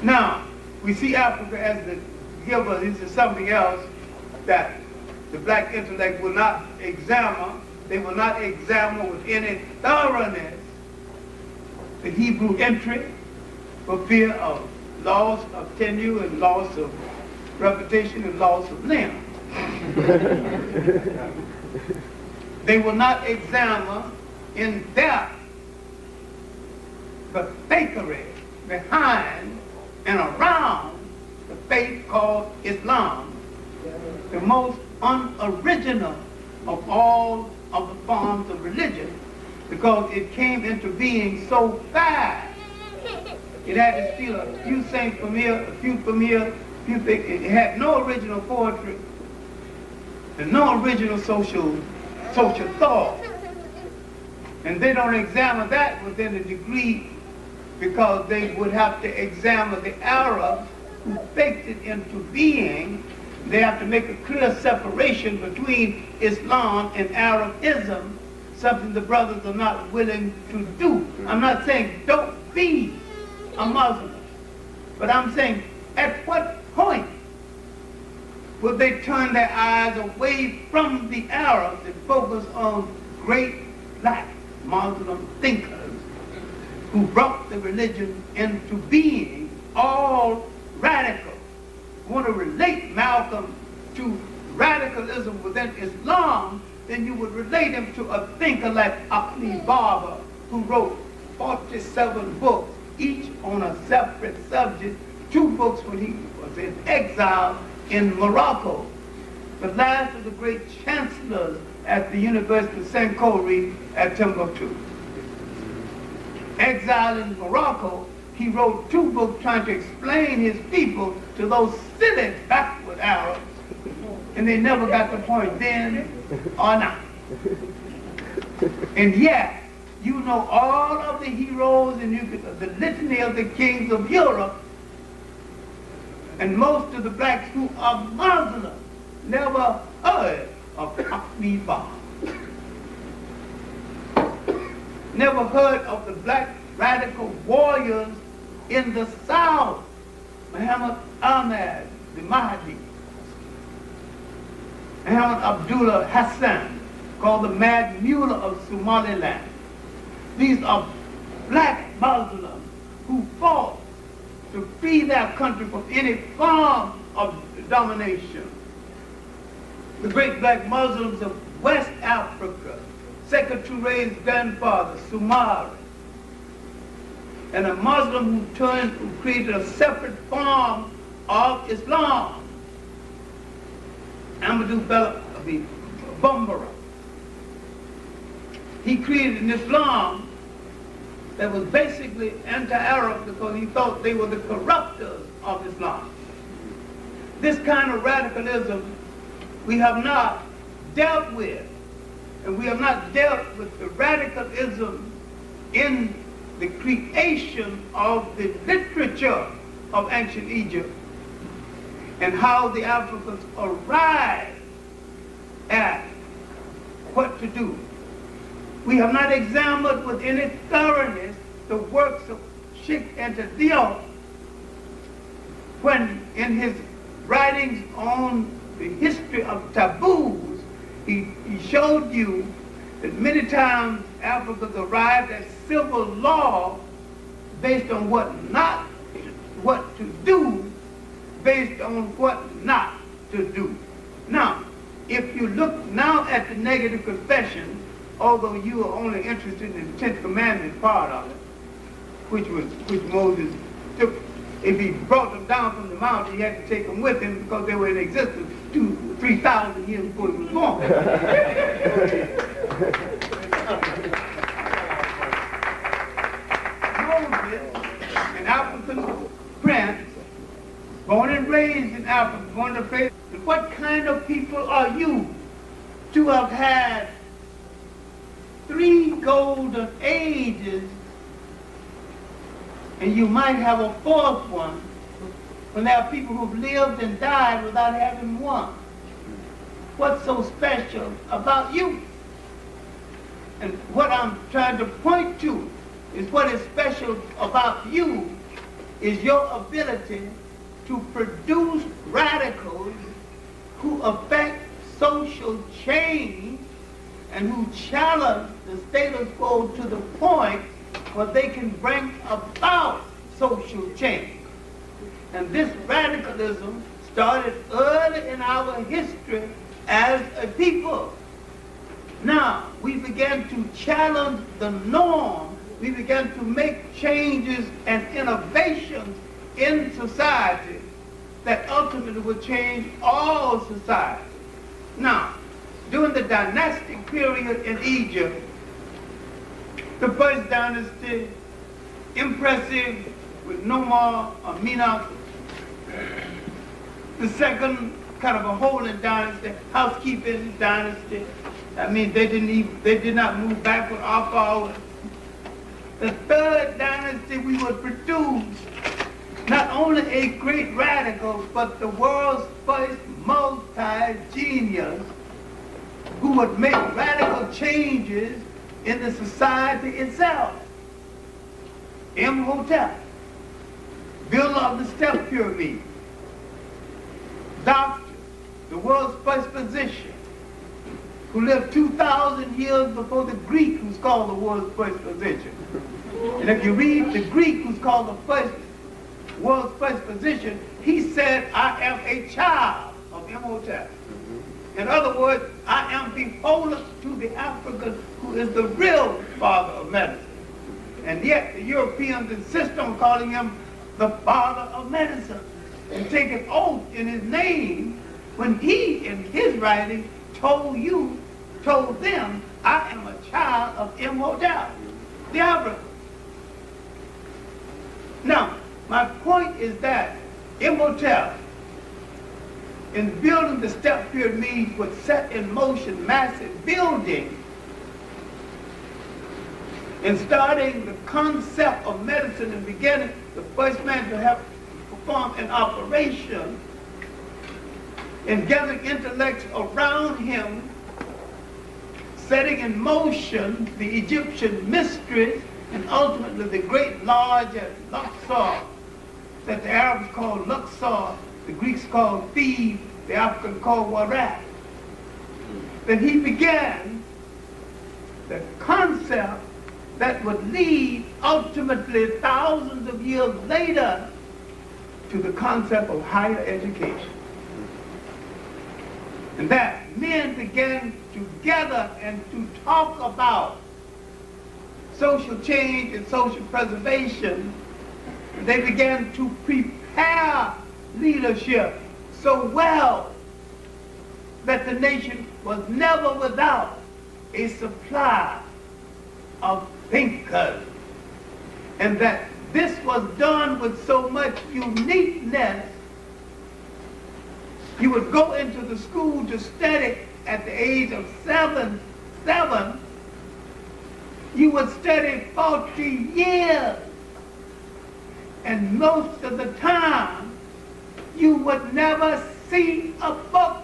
Now, we see Africa as the giver. This is something else that the black intellect will not examine. They will not examine with any thoroughness the Hebrew entry for fear of loss of tenure and loss of reputation and loss of limb. They will not examine in depth the fakery behind and around the faith called Islam, the most unoriginal of all of the forms of religion, because it came into being so fast. It had to steal a few saints from here, a few from here, it had no original poetry and no original social thought. And they don't examine that within a degree because they would have to examine the Arabs who faked it into being. They have to make a clear separation between Islam and Arabism, something the brothers are not willing to do. I'm not saying don't be a Muslim, but I'm saying at what point would they turn their eyes away from the Arabs and focus on great black Muslim thinkers who brought the religion into being, all radical? Want to relate Malcolm to radicalism within Islam, then you would relate him to a thinker like Ahmed Barber, who wrote 47 books, each on a separate subject, 2 books when he was in exile in Morocco. The last of the great chancellors at the University of St. Khoury at Timbuktu. Exile in Morocco, he wrote 2 books trying to explain his people to those silly backward Arabs, and they never got the point then or now. And yet, you know all of the heroes and the litany of the kings of Europe, and most of the blacks who are Muslims never heard of Ahmed Barber. Never heard of the black radical warriors in the South, Muhammad Ahmad, the Mahdi, Muhammad Abdullah Hassan, called the Mad Mullah of Somaliland. These are black Muslims who fought to free their country from any form of domination. The great black Muslims of West Africa, Sekou Touré's grandfather, Soumari, and a Muslim who created a separate form of Islam, Amadou Bello Bambara. He created an Islam that was basically anti-Arab because he thought they were the corruptors of Islam. This kind of radicalism we have not dealt with, and we have not dealt with the radicalism in the creation of the literature of ancient Egypt and how the Africans arrived at what to do. We have not examined with any thoroughness the works of Sheikh Anta Diop when in his writings on the history of taboos, he showed you that many times Africans arrived at civil law based on what to do, based on what not to do. Now, if you look now at the negative confession, although you are only interested in the 10th commandment part of it, which Moses took, if he brought them down from the mountain, he had to take them with him because they were in existence 3,000 years before he was born. Moses, an African prince, born and raised in Africa, born and raised. What kind of people are you to have had 3 golden ages, and you might have a 4th one, when there are people who've lived and died without having one? What's so special about you? And what I'm trying to point to is what is special about you is your ability to produce radicals who affect social change and who challenge the status quo to the point where they can bring about social change. And this radicalism started early in our history as a people. Now, we began to challenge the norm. We began to make changes and innovations in society that ultimately would change all society. Now, during the dynastic period in Egypt, the first dynasty, impressive with no more Amina. The second, kind of a holding dynasty, housekeeping dynasty. I mean, they did not move backward or forward. The third dynasty, we would produce not only a great radical, but the world's first multi-genius who would make radical changes in the society itself. Imhotep, builder of the step pyramid. Doctor, the world's first physician, who lived 2,000 years before the Greek who's called the world's first physician. And if you read the Greek who's called the world's first physician, he said, I am a child of Imhotep. In other words, I am beholden to the African who is the real father of medicine. And yet the Europeans insist on calling him the father of medicine and take an oath in his name when he, in his writing, told them, I am a child of Imhotep, the African. Now, my point is that Imhotep, in building the step pyramid, would set in motion massive building. In starting the concept of medicine and beginning, the first man to have performed an operation and gathering intellects around him, setting in motion the Egyptian mysteries and ultimately the great lodge at Luxor that the Arabs call Luxor, the Greeks call Thebes, the Africans call Warat. Then he began the concept that would lead ultimately thousands of years later to the concept of higher education. And that men began to gather and to talk about social change and social preservation. They began to prepare leadership so well that the nation was never without a supply of thinkers, and that this was done with so much uniqueness. You would go into the school to study at the age of seven, you would study 40 years, and most of the time you would never see a book.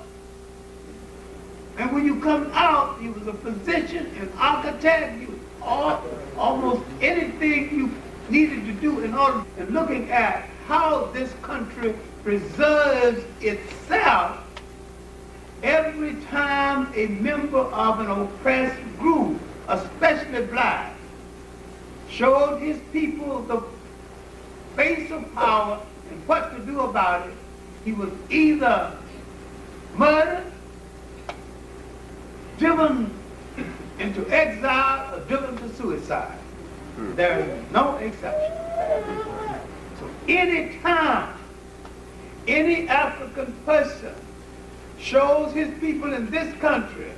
And when you come out, you was a physician, an architect, you almost anything you needed to do in order, and looking at how this country preserves itself. Every time a member of an oppressed group, especially black, showed his people the face of power and what to do about it, he was either murdered, driven into exile, or driven to suicide. There is no exception. So any time any African person shows his people in this country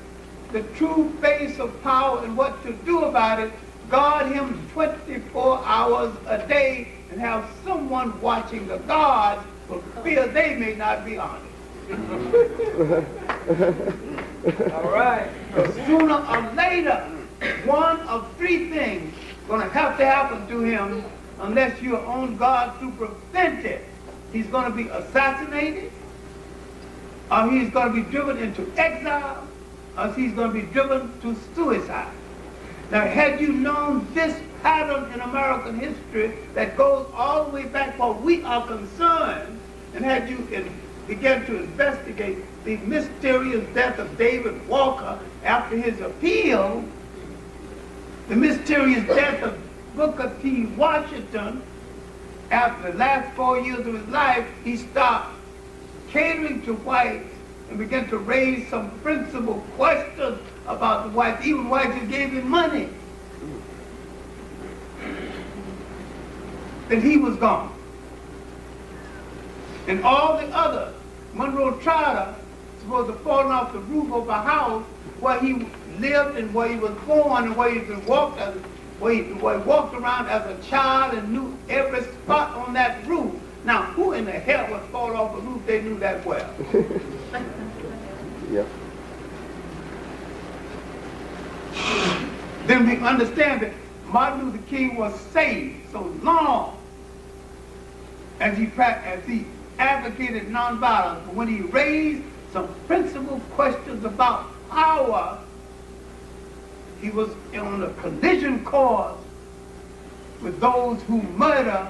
the true face of power and what to do about it, guard him 24 hours a day and have someone watching the guards for fear they may not be honest. All right. So sooner or later, one of three things going to happen to him unless you're on guard to prevent it. he's going to be assassinated, or he's going to be driven into exile, or he's going to be driven to suicide. Now, had you known this pattern in American history that goes all the way back where we are concerned, and had you began to investigate the mysterious death of David Walker after his appeal, the mysterious death of Booker T. Washington after the last 4 years of his life, he stopped catering to whites and began to raise some principal questions about the whites, even whites who gave him money. Then he was gone. And all the others, Monroe Trotter, supposed to fall off the roof of a house where he lived and where he was born and where he walked around as a child and knew every spot on that roof. Now, who in the hell would fall off a roof? They knew that well. Yep. Then we understand that Martin Luther King was saved so long as he advocated nonviolence. But when he raised some principal questions about power, he was on a collision course with those who murder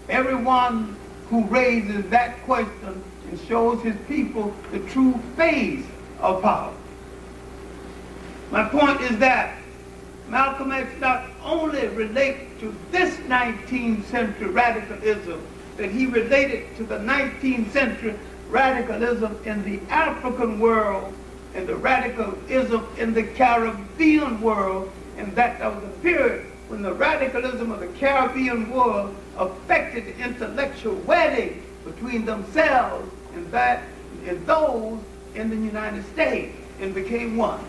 everyone who raises that question and shows his people the true phase of power. My point is that Malcolm X not only related to this 19th century radicalism, that he related to the 19th century radicalism in the African world and the radicalism in the Caribbean world, and that there was a period when the radicalism of the Caribbean world affected the intellectual wedding between themselves and those in the United States and became one.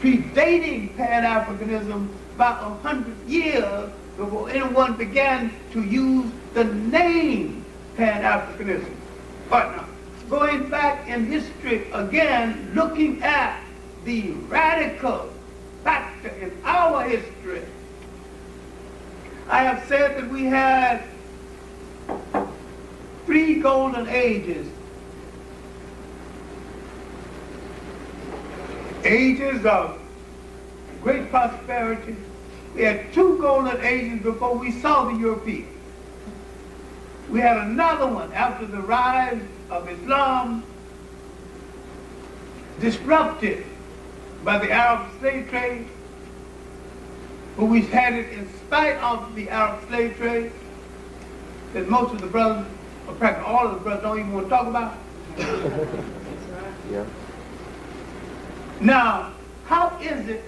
Predating Pan-Africanism about 100 years before anyone began to use the name Pan-Africanism. But now, going back in history again, looking at the radical factor in our history, I have said that we had 3 golden ages. Ages of great prosperity. We had 2 golden ages before we saw the Europeans. We had another one after the rise of Islam, disrupted by the Arab slave trade, but we had it in spite of the Arab slave trade that most of the brothers, or practically all of the brothers, don't even want to talk about. Yeah. Now, how is it